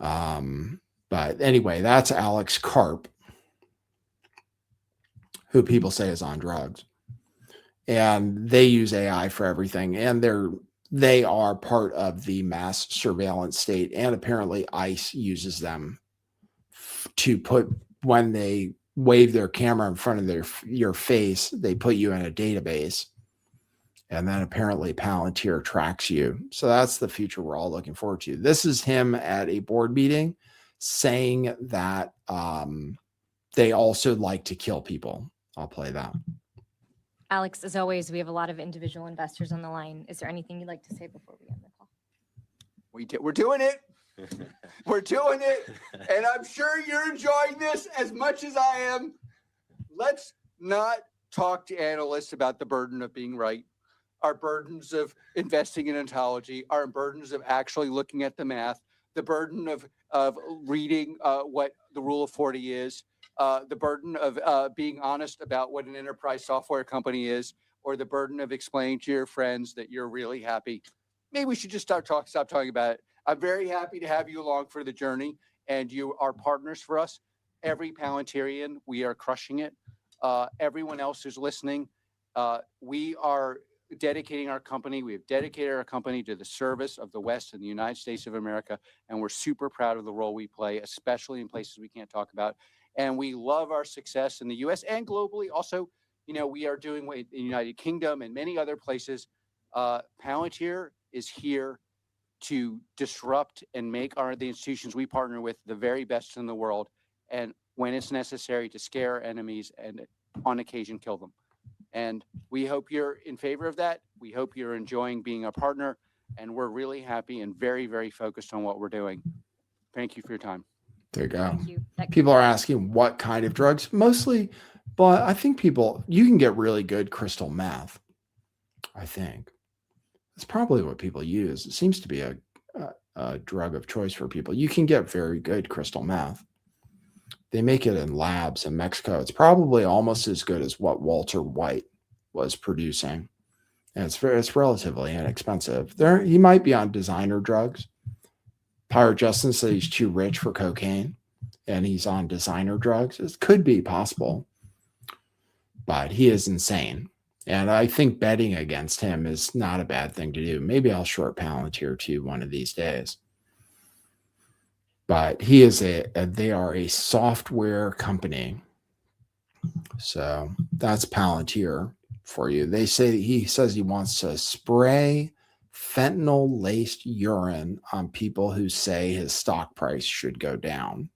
But anyway, that's Alex Karp, who people say is on drugs. And they use AI for everything. And they are part of the mass surveillance state. And apparently ICE uses them to put, when they wave their camera in front of your face, they put you in a database. And then apparently Palantir tracks you. So that's the future we're all looking forward to. This is him at a board meeting saying that they also like to kill people. I'll play that. Alex, as always, we have a lot of individual investors on the line. Is there anything you'd like to say before we end the call? We're doing it. We're doing it. And I'm sure you're enjoying this as much as I am. Let's not talk to analysts about the burden of being right, our burdens of investing in ontology, our burdens of actually looking at the math, the burden of reading what the rule of 40 is, the burden of being honest about what an enterprise software company is, or the burden of explaining to your friends that you're really happy. Maybe we should just stop talking about it. I'm very happy to have you along for the journey, and you are partners for us. Every Palantirian, we are crushing it. Everyone else who's listening, we are dedicating our company. We have dedicated our company to the service of the West and the United States of America, and we're super proud of the role we play, especially in places we can't talk about. And we love our success in the U.S. and globally. Also, we are doing in the United Kingdom and many other places. Palantir is here to disrupt and make the institutions we partner with the very best in the world, and when it's necessary, to scare enemies and on occasion kill them. And we hope you're in favor of that. We hope you're enjoying being a partner, and we're really happy and very, very focused on what we're doing. Thank you for your time. There you go. Thank you. People are asking what kind of drugs, mostly, but I think you can get really good crystal meth. I think it's probably what people use. It seems to be a drug of choice for people. You can get very good crystal meth. They make it in labs in Mexico. It's probably almost as good as what Walter White was producing. And it's relatively inexpensive. He might be on designer drugs. Pirate Justin said he's too rich for cocaine and he's on designer drugs. It could be possible, but he is insane. And I think betting against him is not a bad thing to do. Maybe I'll short Palantir too one of these days. But they are a software company. So that's Palantir for you. He says he wants to spray fentanyl laced urine on people who say his stock price should go down.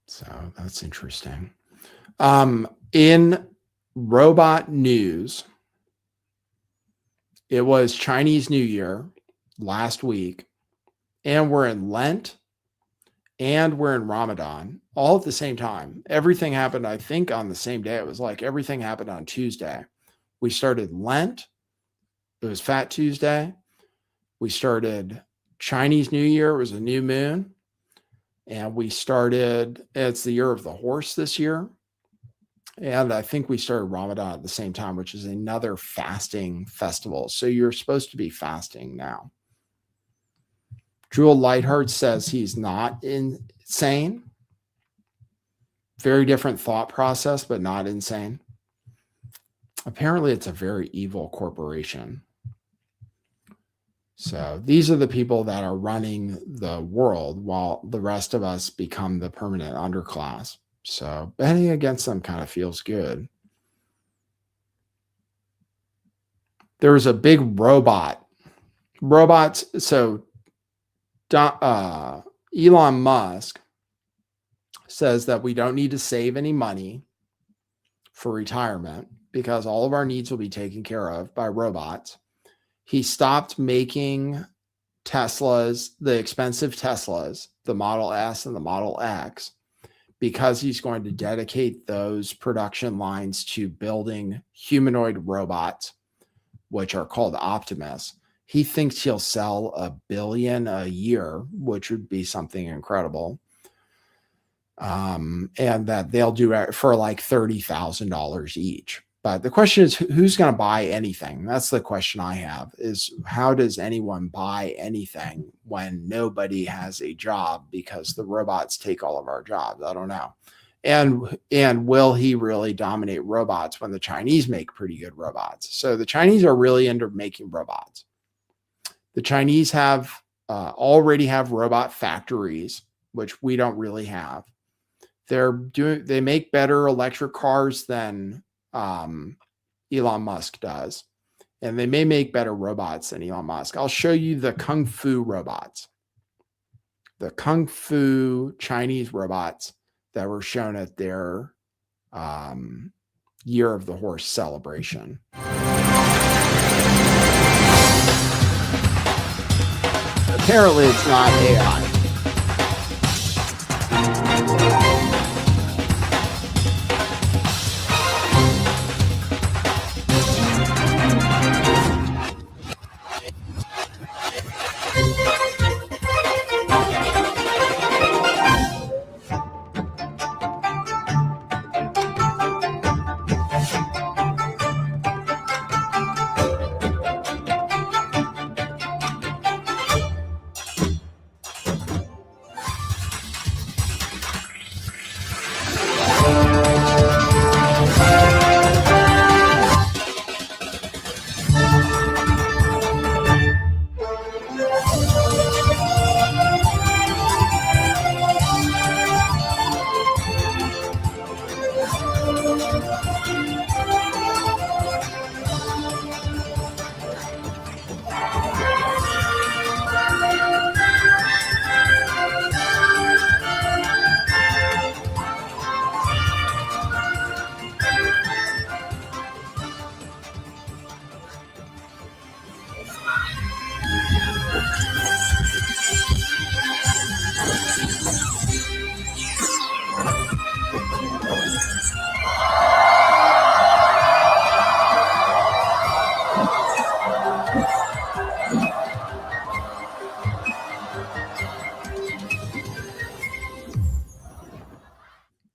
So that's interesting. In robot news, it was Chinese New Year last week, and we're in Lent, and we're in Ramadan all at the same time. Everything happened, I think, on the same day. It was like everything happened on Tuesday. We started Lent. It was Fat Tuesday. We started Chinese New Year. It was a new moon. And it's the year of the horse this year. And I think we started Ramadan at the same time, which is another fasting festival. So you're supposed to be fasting now. Jewel Lightheart says he's not insane. Very different thought process, but not insane. Apparently, it's a very evil corporation. So these are the people that are running the world while the rest of us become the permanent underclass. So betting against them kind of feels good. There was a big robots. So Elon Musk says that we don't need to save any money for retirement because all of our needs will be taken care of by robots. He stopped making Teslas, the expensive Teslas, the Model S and the Model X, because he's going to dedicate those production lines to building humanoid robots, which are called Optimus. He thinks he'll sell 1 billion a year, which would be something incredible. And that they'll do it for like $30,000 each. But the question is, who's going to buy anything? That's the question I have, is how does anyone buy anything when nobody has a job because the robots take all of our jobs? I don't know. And will he really dominate robots when the Chinese make pretty good robots? So the Chinese are really into making robots. The Chinese have already have robot factories, which we don't really have. They make better electric cars than Elon Musk does. And they may make better robots than Elon Musk. I'll show you the Kung Fu robots. The Kung Fu Chinese robots that were shown at their Year of the Horse celebration. Apparently it's not AI.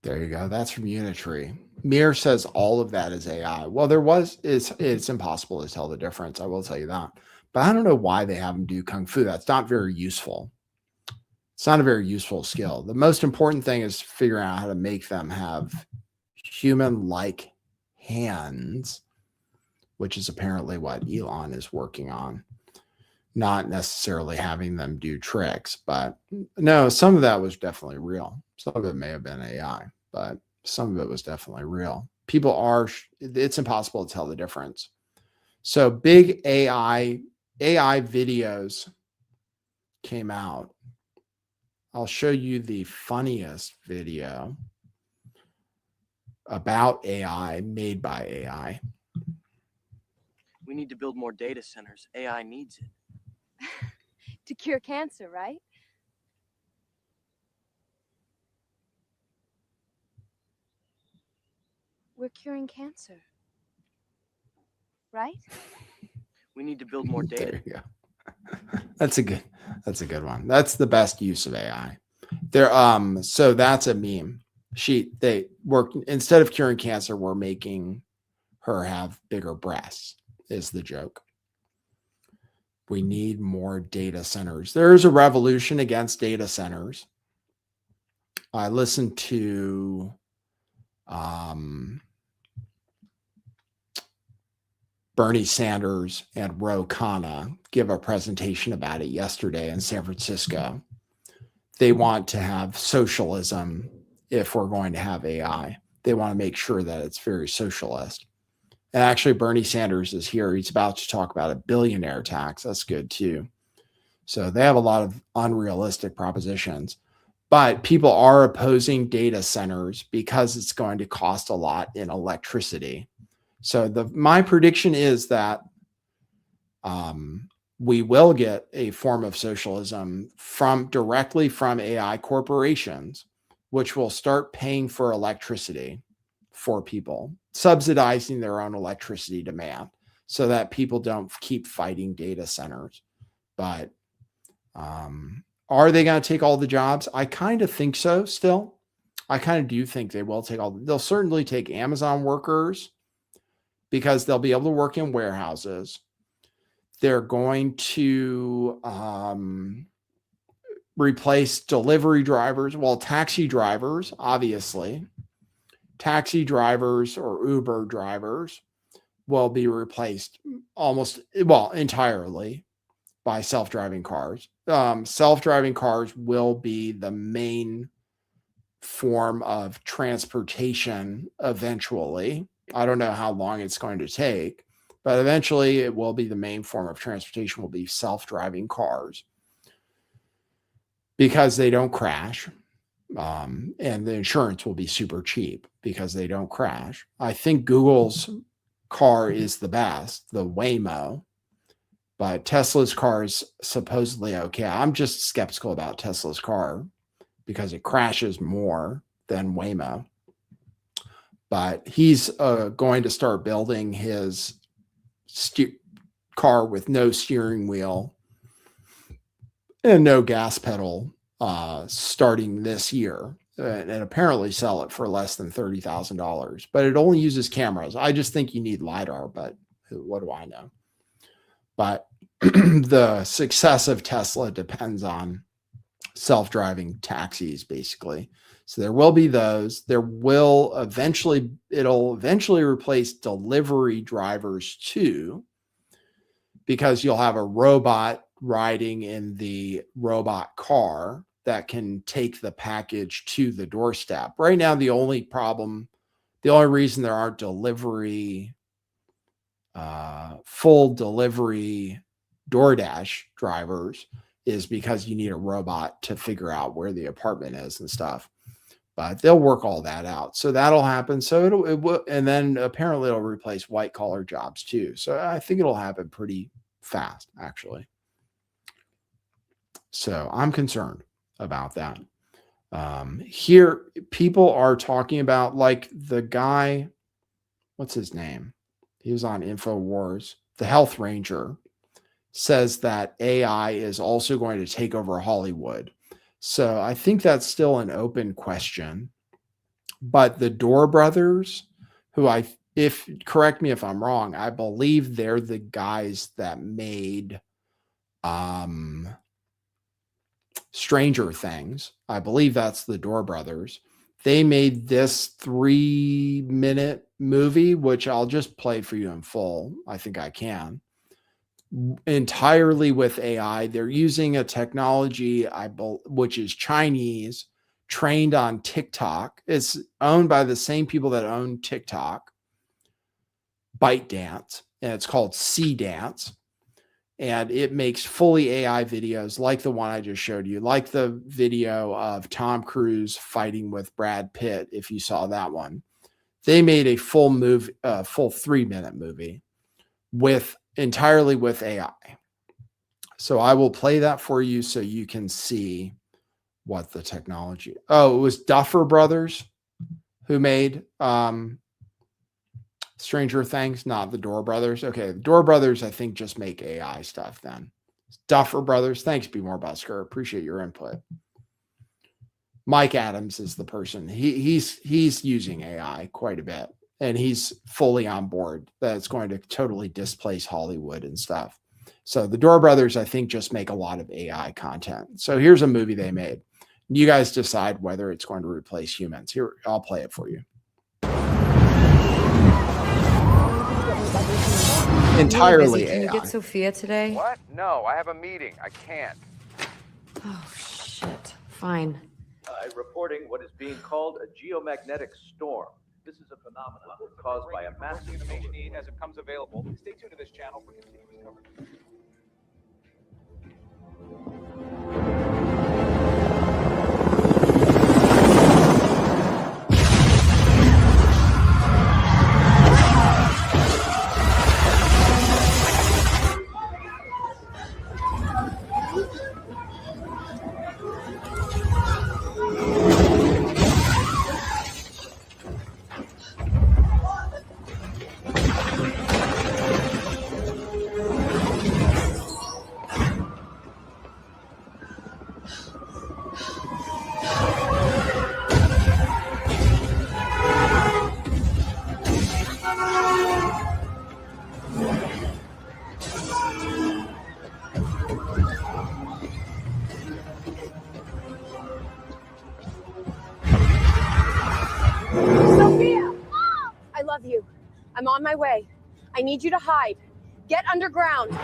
There you go. That's from Unitree. Mir says all of that is AI. Well, it's impossible to tell the difference. I will tell you that. But I don't know why they have them do Kung Fu. That's not very useful. It's not a very useful skill. The most important thing is figuring out how to make them have human-like hands, which is apparently what Elon is working on. Not necessarily having them do tricks, but no, some of that was definitely real. Some of it may have been AI, but some of it was definitely real. It's impossible to tell the difference. So big AI videos came out. I'll show you the funniest video about AI made by AI. We need to build more data centers. AI needs it. To cure cancer, right? We're curing cancer, right? We need to build more data. There you go. That's a good one. That's the best use of AI. So that's a meme. They work, instead of curing cancer, we're making her have bigger breasts, is the joke. We need more data centers. There is a revolution against data centers. I listened to Bernie Sanders and Ro Khanna give a presentation about it yesterday in San Francisco. They want to have socialism if we're going to have AI. They want to make sure that it's very socialist. And actually, Bernie Sanders is here. He's about to talk about a billionaire tax. That's good too. So they have a lot of unrealistic propositions. But people are opposing data centers because it's going to cost a lot in electricity. So my prediction is that we will get a form of socialism directly from AI corporations, which will start paying for electricity for people, subsidizing their own electricity demand so that people don't keep fighting data centers. But are they going to take all the jobs? I kind of think so still. I kind of do think they will take they'll certainly take Amazon workers because they'll be able to work in warehouses. They're going to replace delivery drivers. Well, taxi drivers, obviously. Taxi drivers or Uber drivers will be replaced entirely by self-driving cars. Self-driving cars will be the main form of transportation eventually. I don't know how long it's going to take, but eventually it will be the main form of transportation will be self-driving cars because they don't crash. And the insurance will be super cheap because they don't crash. I think Google's car is the best, the Waymo, but Tesla's car is supposedly okay. I'm just skeptical about Tesla's car because it crashes more than Waymo. But he's going to start building his car with no steering wheel and no gas pedal starting this year, and apparently sell it for less than $30,000. But it only uses cameras. I just think you need LiDAR, but what do I know? But the success of Tesla depends on self-driving taxis, basically. So there will be those. It'll eventually replace delivery drivers too, because you'll have a robot riding in the robot car that can take the package to the doorstep. Right now, the only reason there aren't full delivery DoorDash drivers is because you need a robot to figure out where the apartment is and stuff. But they'll work all that out. So that'll happen. So it will, and then apparently it'll replace white collar jobs too. So I think it'll happen pretty fast, actually. So I'm concerned about that. Here, people are talking about, like, the guy, what's his name? He was on InfoWars. The Health Ranger says that AI is also going to take over Hollywood. So I think that's still an open question. But the Door Brothers, who correct me if I'm wrong, I believe they're the guys that made Stranger Things. I believe that's the Door Brothers. They made this 3-minute movie, which I'll just play for you in full. I think I can. Entirely with AI. They're using a technology which is Chinese, trained on TikTok. It's owned by the same people that own TikTok, ByteDance, and it's called C-Dance. And it makes fully AI videos like the one I just showed you, like the video of Tom Cruise fighting with Brad Pitt, if you saw that one. They made a full 3-minute movie entirely with AI. So I will play that for you so you can see what the technology. Oh, it was Duffer Brothers who made Stranger Things, not the Door Brothers. Okay, the Door Brothers, I think, just make AI stuff then. Duffer Brothers, thanks, Be More Busker. Appreciate your input. Mike Adams is the person. He's using AI quite a bit, and he's fully on board that it's going to totally displace Hollywood and stuff. So the Dora brothers, I think, just make a lot of AI content. So here's a movie they made. You guys decide whether it's going to replace humans. Here, I'll play it for you. Entirely Can you AI. get Sophia today? What? No, I have a meeting. I can't. Oh, shit. Fine. Reporting what is being called a geomagnetic storm. This is a phenomenon caused by a massive Information as it comes available. Stay tuned to this channel for continuous coverage. Sophia! I love you. I'm on my way. I need you to hide. Get underground.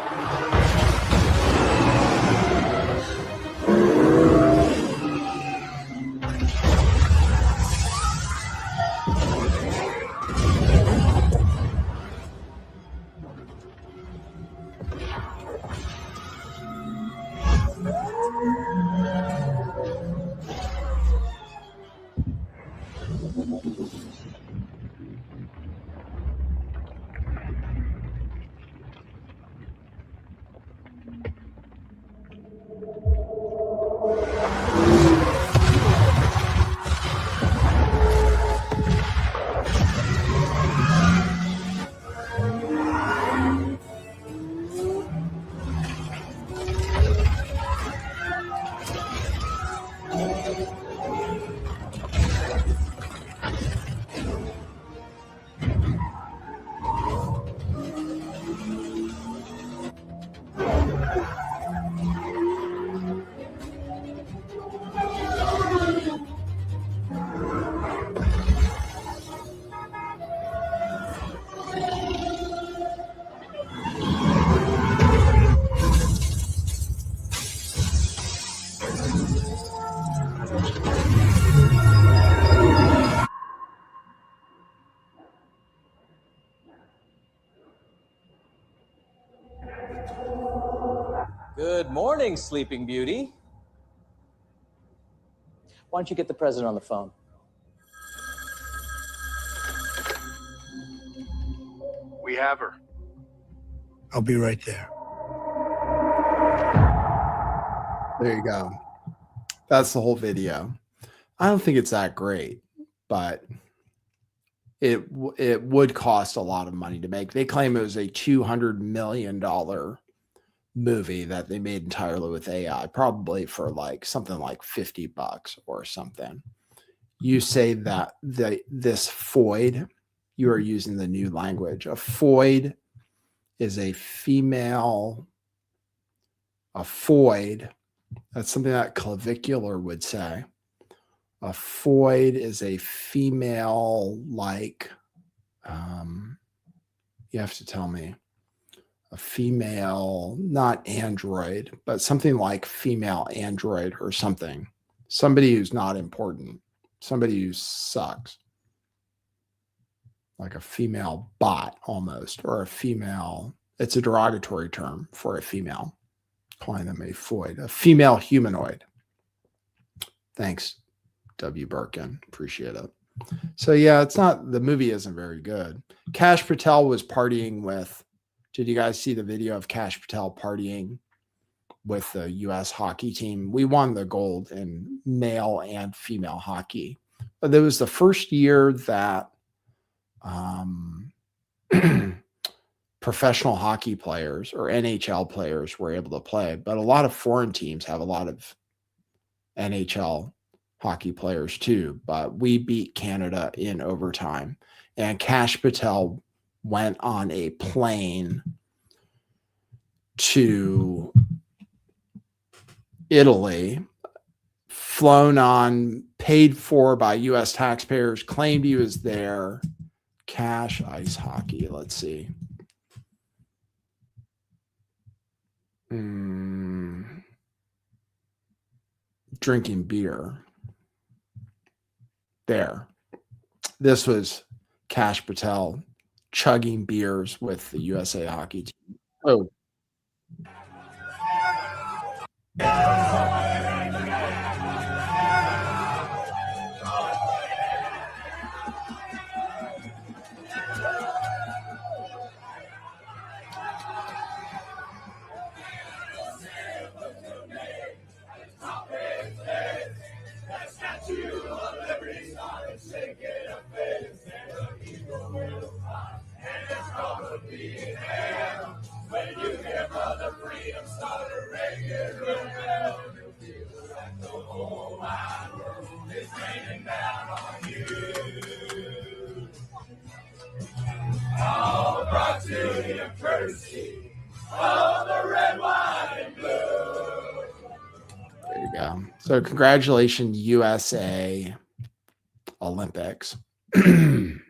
Good morning, Sleeping Beauty. Why don't you get the president on the phone? We have her. I'll be right there. There you go. That's the whole video. I don't think it's that great, but it would cost a lot of money to make. They claim it was a $200 million movie that they made entirely with AI, probably for like something like $50 or something. You say that this foid, you are using the new language. A foid is a female, a foid. That's something that clavicular would say. A foid is a female, like, you have to tell me, a female, not android, but something like female android or something. Somebody who's not important. Somebody who sucks. Like a female bot almost, or a female, it's a derogatory term for a female, calling them a foid, a female humanoid. Thanks, W. Birkin. Appreciate it. So yeah, it's not, the movie isn't very good. Kash Patel was partying with, did you guys see the video of Kash Patel partying with the U.S. hockey team? We won the gold in male and female hockey. But it was the first year that professional hockey players or NHL players were able to play. But a lot of foreign teams have a lot of NHL hockey players too. But we beat Canada in overtime. And Kash Patel went on a plane to Italy, flown on, paid for by U.S. taxpayers, claimed he was there. Cash ice hockey. Let's see. Drinking beer. There. This was Cash Patel chugging beers with the USA hockey team. Oh. All brought to you courtesy of the red, white, and blue. There you go. So congratulations, USA Olympics. I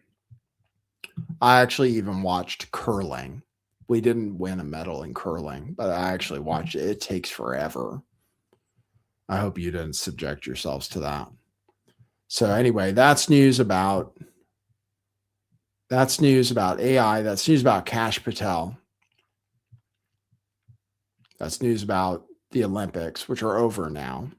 actually even watched curling. We didn't win a medal in curling, but I actually watched it. It takes forever. I hope you didn't subject yourselves to that. So anyway, that's news about AI. That's news about Cash Patel. That's news about the Olympics, which are over now.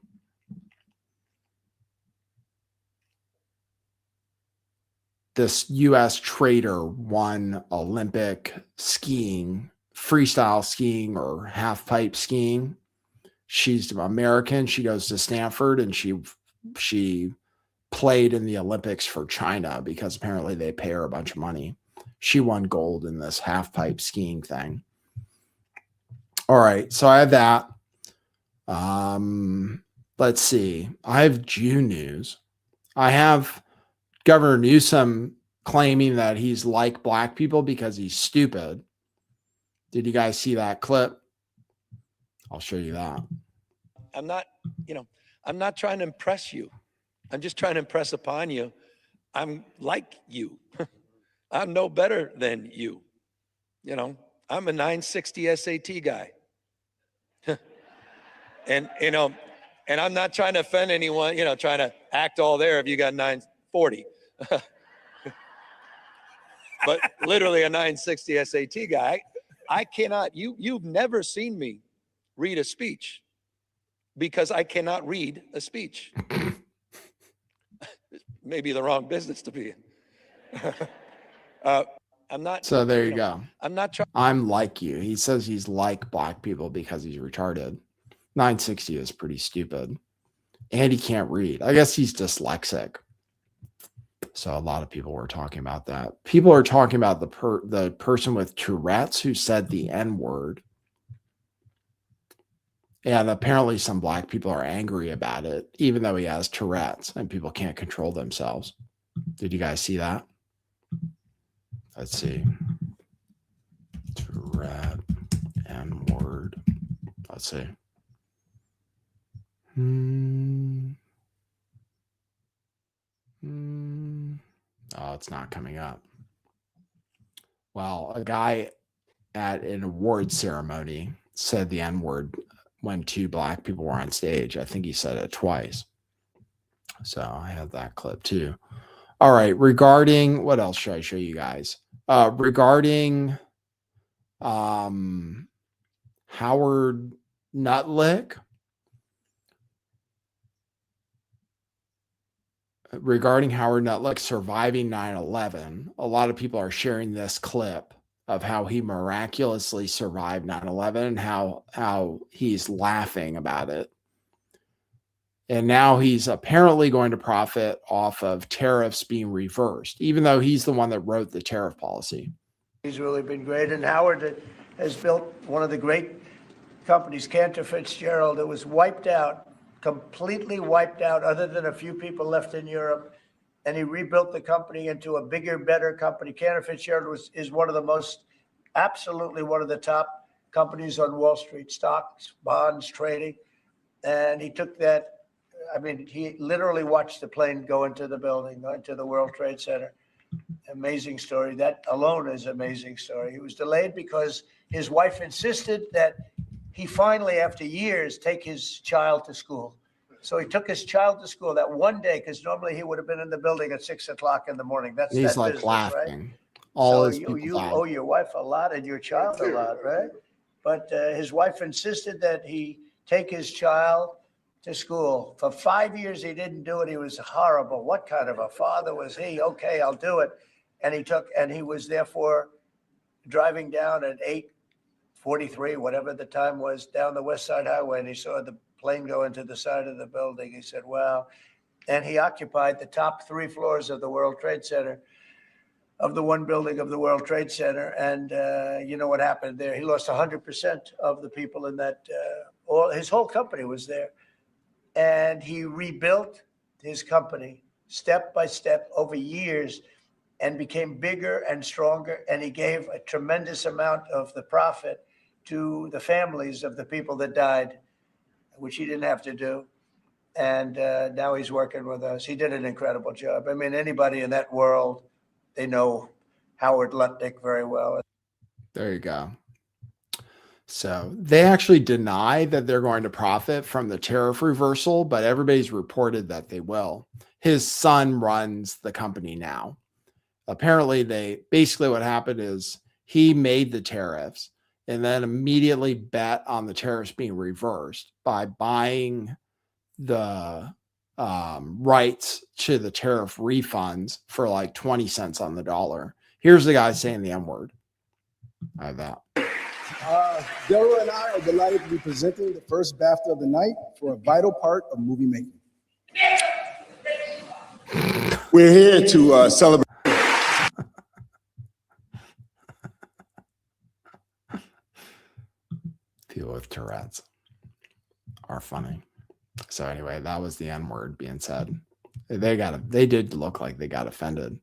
This U.S. trader won Olympic skiing, freestyle skiing or half pipe skiing. She's American. She goes to Stanford and she played in the Olympics for China because apparently they pay her a bunch of money. She won gold in this half pipe skiing thing. All right. So I have that. Let's see. I have June news. I have Governor Newsom claiming that he's like black people because he's stupid. Did you guys see that clip? I'll show you that. I'm not trying to impress you. I'm just trying to impress upon you. I'm like you. I'm no better than you. I'm a 960 SAT guy. and I'm not trying to offend anyone, trying to act all there if you got 940. But literally a 960 SAT guy. I cannot, you've never seen me read a speech because I cannot read a speech. Maybe the wrong business to be in. I'm not. So there you go. I'm not trying. I'm like you. He says he's like black people because he's retarded. 960 is pretty stupid. And he can't read. I guess he's dyslexic. So a lot of people were talking about that. People are talking about the person with Tourette's who said the N-word. And apparently some black people are angry about it, even though he has Tourette's and people can't control themselves. Did you guys see that? Let's see. Tourette, N-word. Let's see. Oh, it's not coming up. Well, a guy at an award ceremony said the N-word when two black people were on stage. I think he said it twice. So I have that clip too. All right. Regarding, what else should I show you guys? Regarding Howard Nutlick. Regarding Howard Nutlick surviving 9/11, a lot of people are sharing this clip of how he miraculously survived 9/11 and how he's laughing about it. And now he's apparently going to profit off of tariffs being reversed, even though he's the one that wrote the tariff policy. He's really been great. And Howard has built one of the great companies, Cantor Fitzgerald, that was wiped out, completely wiped out, other than a few people left in Europe. And he rebuilt the company into a bigger, better company. Cantor Fitzgerald is one of the most, absolutely one of the top companies on Wall Street, stocks, bonds, trading. And he took that. I mean, he literally watched the plane go into the building, go into the World Trade Center. Amazing story. That alone is an amazing story. He was delayed because his wife insisted that he finally, after years, take his child to school. So he took his child to school that one day, because normally he would have been in the building at 6 o'clock in the morning. That's He's that like business, laughing. right? All So his you people died. owe your wife a lot and your child a lot, right? But his wife insisted that he take his child to school. For 5 years, he didn't do it. He was horrible. What kind of a father was he? Okay, I'll do it. And he was therefore driving down at 8:43, whatever the time was, down the West Side Highway, and he saw the plane go into the side of the building. He said, wow. And he occupied the top 3 floors of the World Trade Center, of the one building of the World Trade Center. And you know what happened there? He lost 100% of the people in that, his whole company was there. And he rebuilt his company step by step over years and became bigger and stronger. And he gave a tremendous amount of the profit to the families of the people that died, which he didn't have to do. And now he's working with us. He did an incredible job. I mean, anybody in that world, they know Howard Lutnick very well. There you go. So they actually deny that they're going to profit from the tariff reversal, but everybody's reported that they will. His son runs the company now. Apparently, basically what happened is he made the tariffs and then immediately bet on the tariffs being reversed by buying the rights to the tariff refunds for like 20 cents on the dollar. Here's the guy saying the M-word. I have that. Deborah and I are delighted to be presenting the first BAFTA of the night for a vital part of movie making. We're here to celebrate. People with Tourette's are funny. So anyway, that was the N-word being said. They did look like they got offended.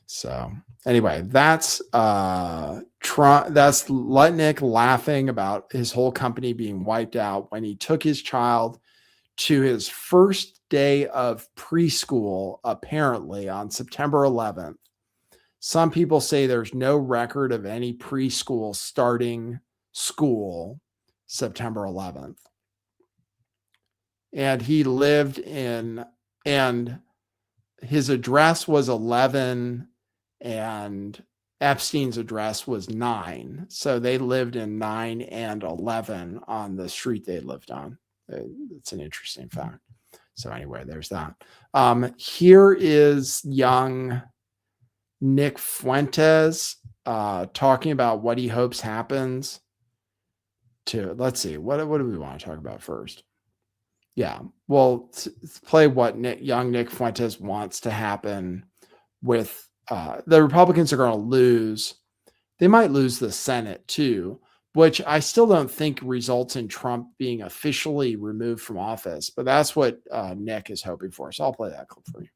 So anyway, that's Trump. That's Lutnick laughing about his whole company being wiped out when he took his child to his first day of preschool, apparently on September 11th. Some people say there's no record of any preschool starting school September 11th. And he lived in, and his address was 11 and Epstein's address was 9. So they lived in 9 and 11 on the street they lived on. It's an interesting fact. So anyway, there's that. Here is young Nick Fuentes talking about what he hopes happens to, let's see, what do we want to talk about first? Yeah, well, play what young Nick Fuentes wants to happen with the Republicans are going to lose. They might lose the Senate too, which I still don't think results in Trump being officially removed from office. But that's what Nick is hoping for. So I'll play that clip for you.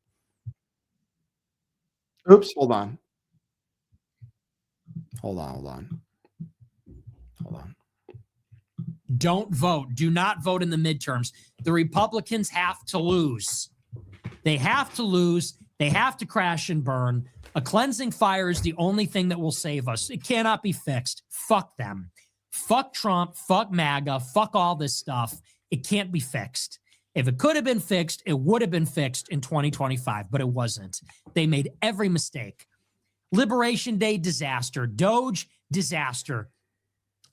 Oops, hold on. Hold on. Don't vote. Do not vote in the midterms. The Republicans have to lose. They have to lose. They have to crash and burn. A cleansing fire is the only thing that will save us. It cannot be fixed. Fuck them. Fuck Trump. Fuck MAGA. Fuck all this stuff. It can't be fixed. If it could have been fixed, it would have been fixed in 2025, but it wasn't. They made every mistake. Liberation Day, disaster. Doge, disaster.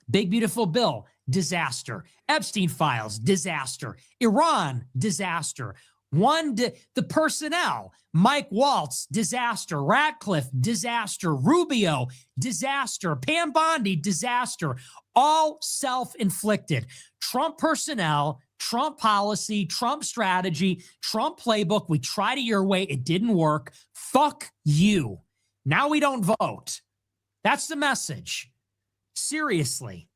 Big Beautiful Bill, disaster. Epstein files, disaster. Iran, disaster. The personnel, Mike Waltz, disaster. Ratcliffe, disaster. Rubio, disaster. Pam Bondi, disaster. All self-inflicted. Trump personnel, Trump policy, Trump strategy, Trump playbook. We tried it your way. It didn't work. Fuck you. Now we don't vote. That's the message. Seriously.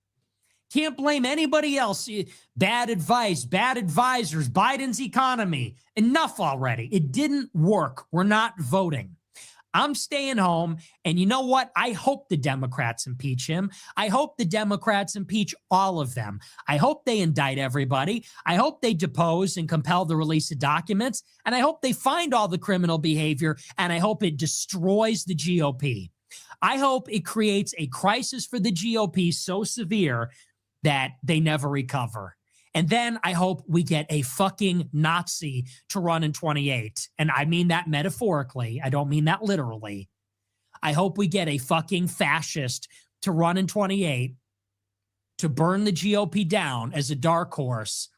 Can't blame anybody else. Bad advice, bad advisors, Biden's economy. Enough already. It didn't work. We're not voting. I'm staying home. And you know what? I hope the Democrats impeach him. I hope the Democrats impeach all of them. I hope they indict everybody. I hope they depose and compel the release of documents. And I hope they find all the criminal behavior. And I hope it destroys the GOP. I hope it creates a crisis for the GOP so severe that they never recover. And then I hope we get a fucking Nazi to run in 28. And I mean that metaphorically. I don't mean that literally. I hope we get a fucking fascist to run in 28 to burn the GOP down as a dark horse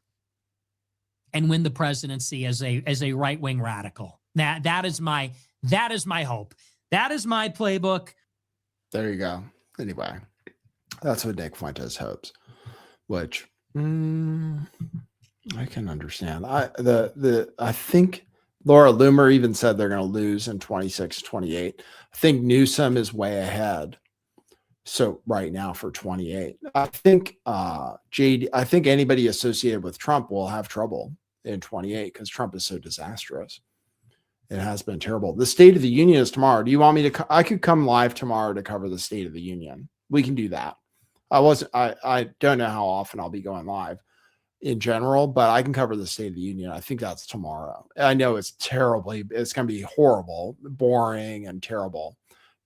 and win the presidency as a right-wing radical. That is my hope. That is my playbook. There you go. Anyway, that's what Nick Fuentes hopes, which I can understand. I think Laura Loomer even said they're going to lose in 26, 28. I think Newsom is way ahead. So right now for 28, I think I think anybody associated with Trump will have trouble in 28 because Trump is so disastrous. It has been terrible. The State of the Union is tomorrow. Do you want me to? I could come live tomorrow to cover the State of the Union. We can do that. I don't know how often I'll be going live in general, but I can cover the State of the Union. I think that's tomorrow. I know it's going to be horrible, boring and terrible,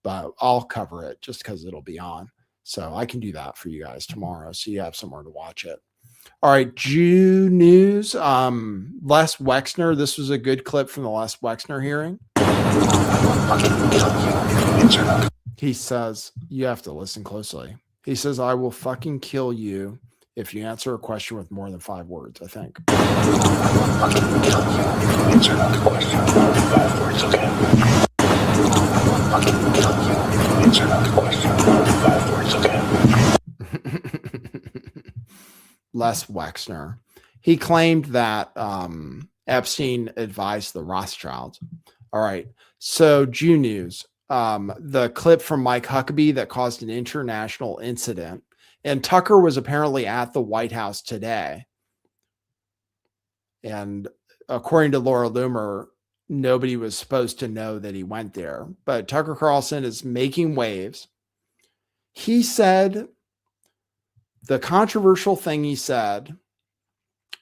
but I'll cover it just because it'll be on. So I can do that for you guys tomorrow. So you have somewhere to watch it. All right. Jew news. Les Wexner. This was a good clip from the Les Wexner hearing. He says, you have to listen closely. He says, I will fucking kill you if you answer a question with more than 5 words, I think. Answer the question with more than 5 words, okay? Answer the question with more than 5 words, okay? Les Wexner. He claimed that Epstein advised the Rothschilds. All right. So Jew news. The clip from Mike Huckabee that caused an international incident. And Tucker was apparently at the White House today. And according to Laura Loomer, nobody was supposed to know that he went there. But Tucker Carlson is making waves. He said, the controversial thing he said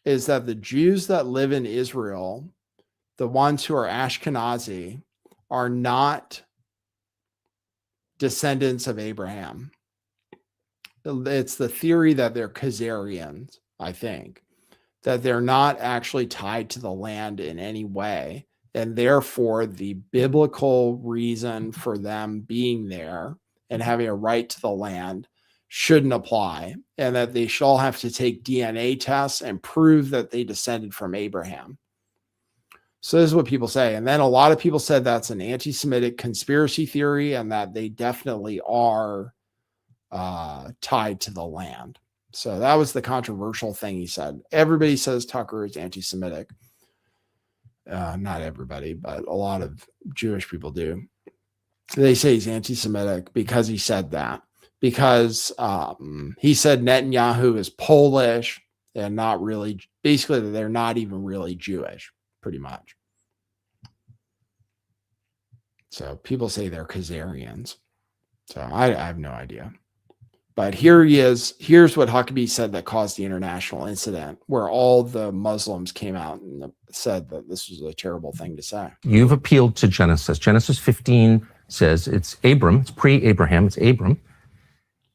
is that the Jews that live in Israel, the ones who are Ashkenazi, are not descendants of Abraham. It's the theory that they're Khazarians, I think, that they're not actually tied to the land in any way. And therefore, the biblical reason for them being there and having a right to the land shouldn't apply, and that they should all have to take DNA tests and prove that they descended from Abraham. So this is what people say. And then a lot of people said that's an anti-Semitic conspiracy theory and that they definitely are tied to the land. So that was the controversial thing he said. Everybody says Tucker is anti-Semitic. Not everybody, but a lot of Jewish people do. They say he's anti-Semitic because he said that. Because he said Netanyahu is Polish and not really, basically they're not even really Jewish, pretty much. So people say they're Khazarians. So I have no idea. But here he is. Here's what Huckabee said that caused the international incident, where all the Muslims came out and said that this was a terrible thing to say. You've appealed to Genesis. Genesis 15 says it's Abram, it's pre-Abraham, it's Abram,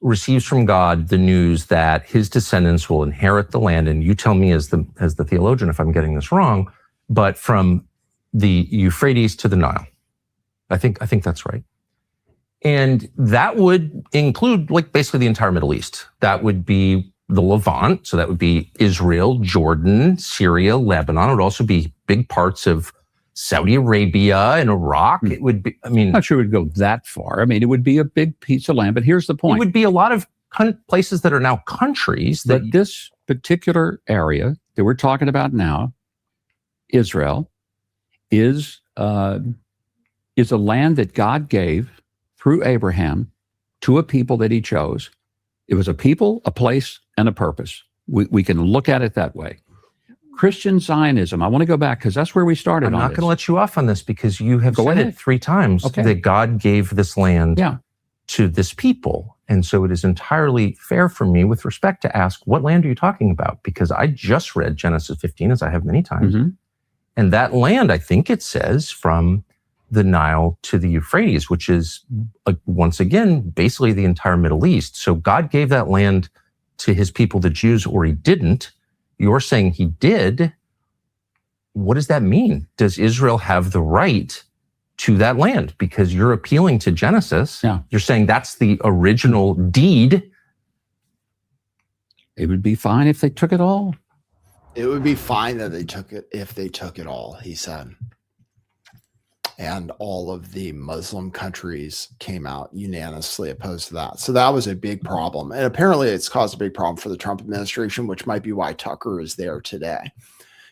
receives from God the news that his descendants will inherit the land. And you tell me as the theologian if I'm getting this wrong, but from the Euphrates to the Nile. I think that's right. And that would include like basically the entire Middle East. That would be the Levant. So that would be Israel, Jordan, Syria, Lebanon. It would also be big parts of Saudi Arabia and Iraq. It would be, I mean, I'm not sure it would go that far. I mean, it would be a big piece of land, but here's the point. It would be a lot of places that are now countries. But this particular area that we're talking about now, Israel, is a land that God gave through Abraham to a people that he chose. It was a people, a place, and a purpose. We can look at it that way. Christian Zionism. I want to go back because that's where we started. I'm not going to let you off on this because you have Go said ahead. it 3 times that God gave this land to this people. And so it is entirely fair for me with respect to ask, what land are you talking about? Because I just read Genesis 15, as I have many times. And that land, I think it says, from the Nile to the Euphrates, which is, once again, basically the entire Middle East. So God gave that land to his people, the Jews, or he didn't. You're saying he did. What does that mean? Does Israel have the right to that land? Because you're appealing to Genesis. You're saying that's the original deed. It would be fine if they took it all. It would be fine that they took it if they took it all, he said. And all of the Muslim countries came out unanimously opposed to that. So that was a big problem. And apparently it's caused a big problem for the Trump administration, which might be why Tucker is there today.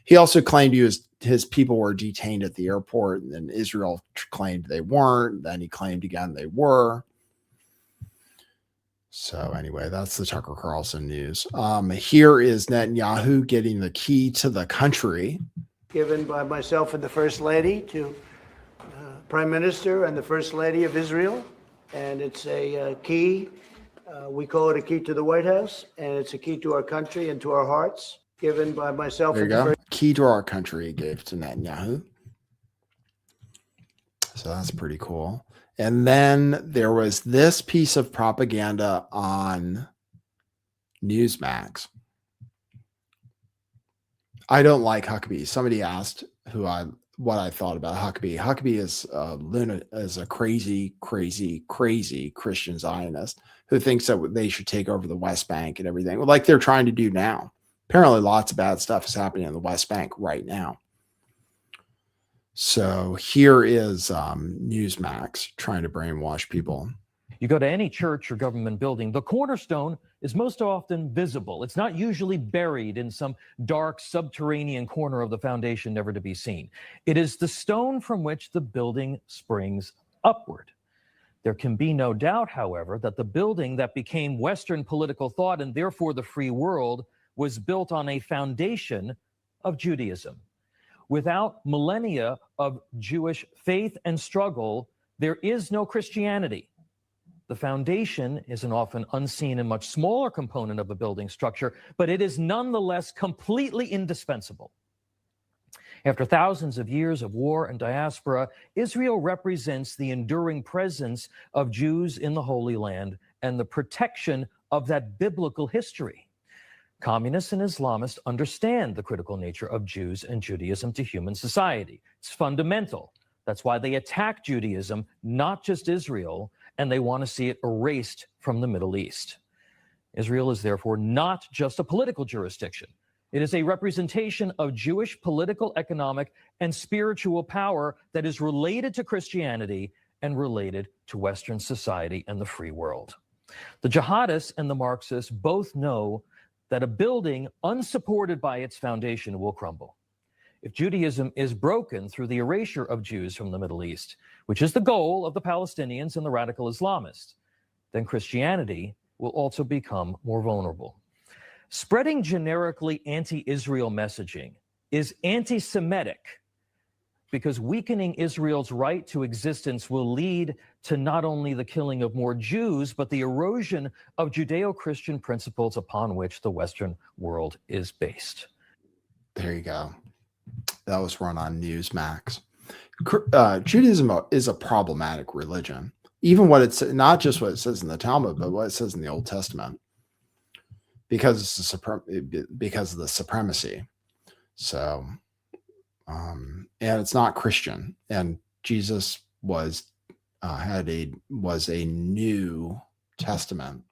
He also claimed his people were detained at the airport, and then Israel claimed they weren't. Then he claimed again they were. So anyway, that's the Tucker Carlson news. Here is Netanyahu getting the key to the country. Given by myself and the First Lady to Prime Minister and the First Lady of Israel. And it's a key. We call it a key to the White House, and it's a key to our country and to our hearts. Given by myself There you and the go. First. Key to our country he gave to Netanyahu. So that's pretty cool. And then there was this piece of propaganda on Newsmax. I don't like Huckabee. Somebody asked what I thought about Huckabee. Huckabee is a crazy, crazy, crazy Christian Zionist who thinks that they should take over the West Bank and everything, like they're trying to do now. Apparently, lots of bad stuff is happening in the West Bank right now. So here is Newsmax trying to brainwash people. You go to any church or government building, the cornerstone is most often visible. It's not usually buried in some dark subterranean corner of the foundation, never to be seen. It is the stone from which the building springs upward. There can be no doubt, however, that the building that became Western political thought and therefore the free world was built on a foundation of Judaism. Without millennia of Jewish faith and struggle, there is no Christianity. The foundation is an often unseen and much smaller component of a building structure, but it is nonetheless completely indispensable. After thousands of years of war and diaspora, Israel represents the enduring presence of Jews in the Holy Land and the protection of that biblical history. Communists and Islamists understand the critical nature of Jews and Judaism to human society. It's fundamental. That's why they attack Judaism, not just Israel, and they want to see it erased from the Middle East. Israel is therefore not just a political jurisdiction. It is a representation of Jewish political, economic, and spiritual power that is related to Christianity and related to Western society and the free world. The jihadists and the Marxists both know that a building unsupported by its foundation will crumble. If Judaism is broken through the erasure of Jews from the Middle East, which is the goal of the Palestinians and the radical Islamists, then Christianity will also become more vulnerable. Spreading generically anti-Israel messaging is anti-Semitic because weakening Israel's right to existence will lead to not only the killing of more Jews, but the erosion of Judeo-Christian principles upon which the Western world is based. There you go. That was run on Newsmax. Judaism is a problematic religion. Even what it's not just what it says in the Talmud, but what it says in the Old Testament, because of the supremacy. So, and it's not Christian. And Jesus was a New Testament,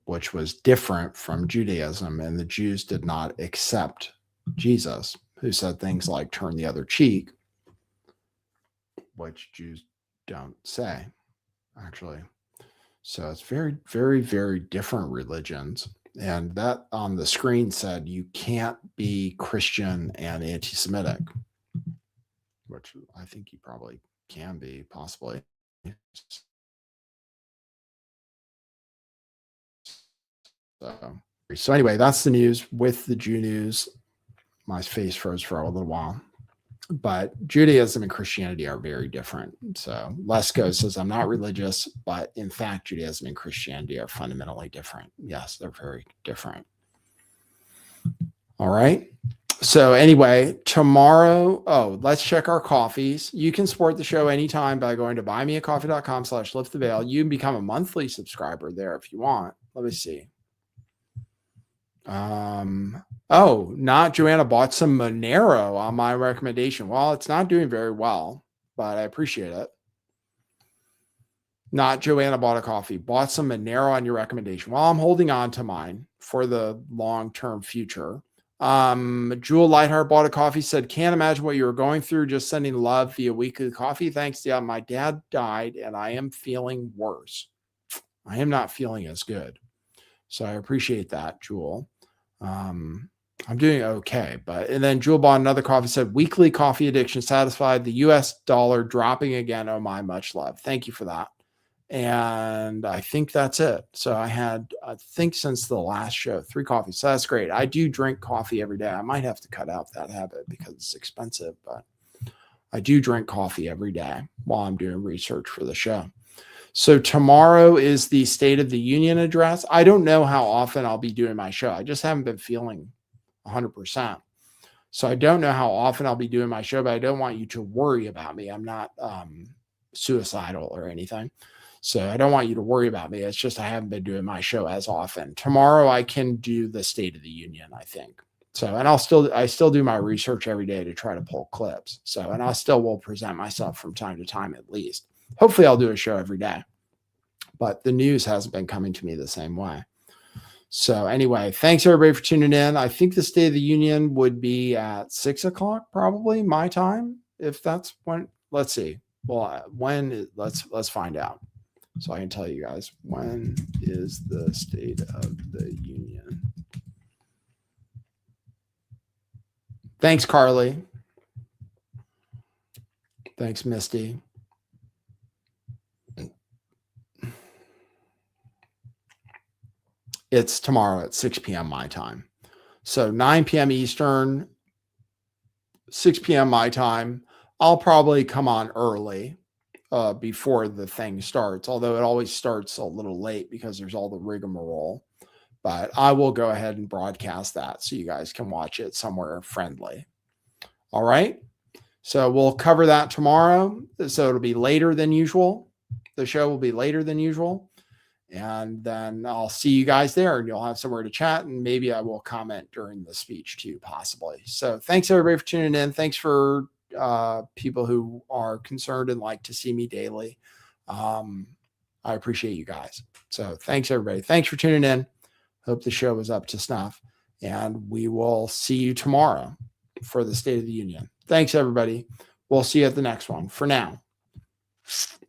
which was different from Judaism, and the Jews did not accept Jesus, who said things like turn the other cheek, which Jews don't say, actually. So it's very, very, very different religions. And that on the screen said you can't be Christian and anti-Semitic, which I think you probably can be, possibly. So So anyway, that's the news with the Jew news. My face froze for a little while. But Judaism and Christianity are very different. So Lesko says, I'm not religious, but in fact, Judaism and Christianity are fundamentally different. Yes, they're very different. All right. So anyway, tomorrow, let's check our coffees. You can support the show anytime by going to buymeacoffee.com/lifttheveil. You can become a monthly subscriber there if you want. Let me see. Not Joanna bought some Monero on my recommendation. Well, it's not doing very well, but I appreciate it. Not Joanna bought a coffee, bought some Monero on your recommendation. Well, I'm holding on to mine for the long-term future. Jewel Lightheart bought a coffee, said, can't imagine what you were going through, just sending love via weekly coffee. Thanks. Yeah, my dad died and I am feeling worse. I am not feeling as good. So I appreciate that, Jewel. I'm doing okay, and then Jewel bought another coffee, said weekly coffee addiction satisfied, the US dollar dropping again. Oh my, much love. Thank you for that. And I think that's it. So I think since the last show, 3 coffees. So that's great. I do drink coffee every day. I might have to cut out that habit because it's expensive, but I do drink coffee every day while I'm doing research for the show. So tomorrow is the State of the Union address. I don't know how often I'll be doing my show. I just haven't been feeling 100%. So I don't know how often I'll be doing my show, but I don't want you to worry about me. I'm not suicidal or anything. So I don't want you to worry about me. It's just I haven't been doing my show as often. Tomorrow I can do the State of the Union, I think. So, and I still do my research every day to try to pull clips. So, and I still will present myself from time to time at least. Hopefully I'll do a show every day, but the news hasn't been coming to me the same way. So anyway, thanks everybody for tuning in. I think the State of the Union would be at 6 o'clock, probably my time. If that's when, let's see. Well, let's find out. So I can tell you guys, when is the State of the Union? Thanks, Carly. Thanks, Misty. It's tomorrow at 6 p.m. my time. So 9 p.m. Eastern, 6 p.m. my time. I'll probably come on early before the thing starts, although it always starts a little late because there's all the rigmarole. But I will go ahead and broadcast that so you guys can watch it somewhere friendly. All right. So we'll cover that tomorrow. So it'll be later than usual. The show will be later than usual. And then I'll see you guys there and you'll have somewhere to chat. And maybe I will comment during the speech too, possibly. So thanks everybody for tuning in. Thanks for people who are concerned and like to see me daily. I appreciate you guys. So thanks everybody. Thanks for tuning in. Hope the show was up to snuff. And we will see you tomorrow for the State of the Union. Thanks everybody. We'll see you at the next one. For now,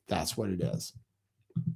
that's what it is.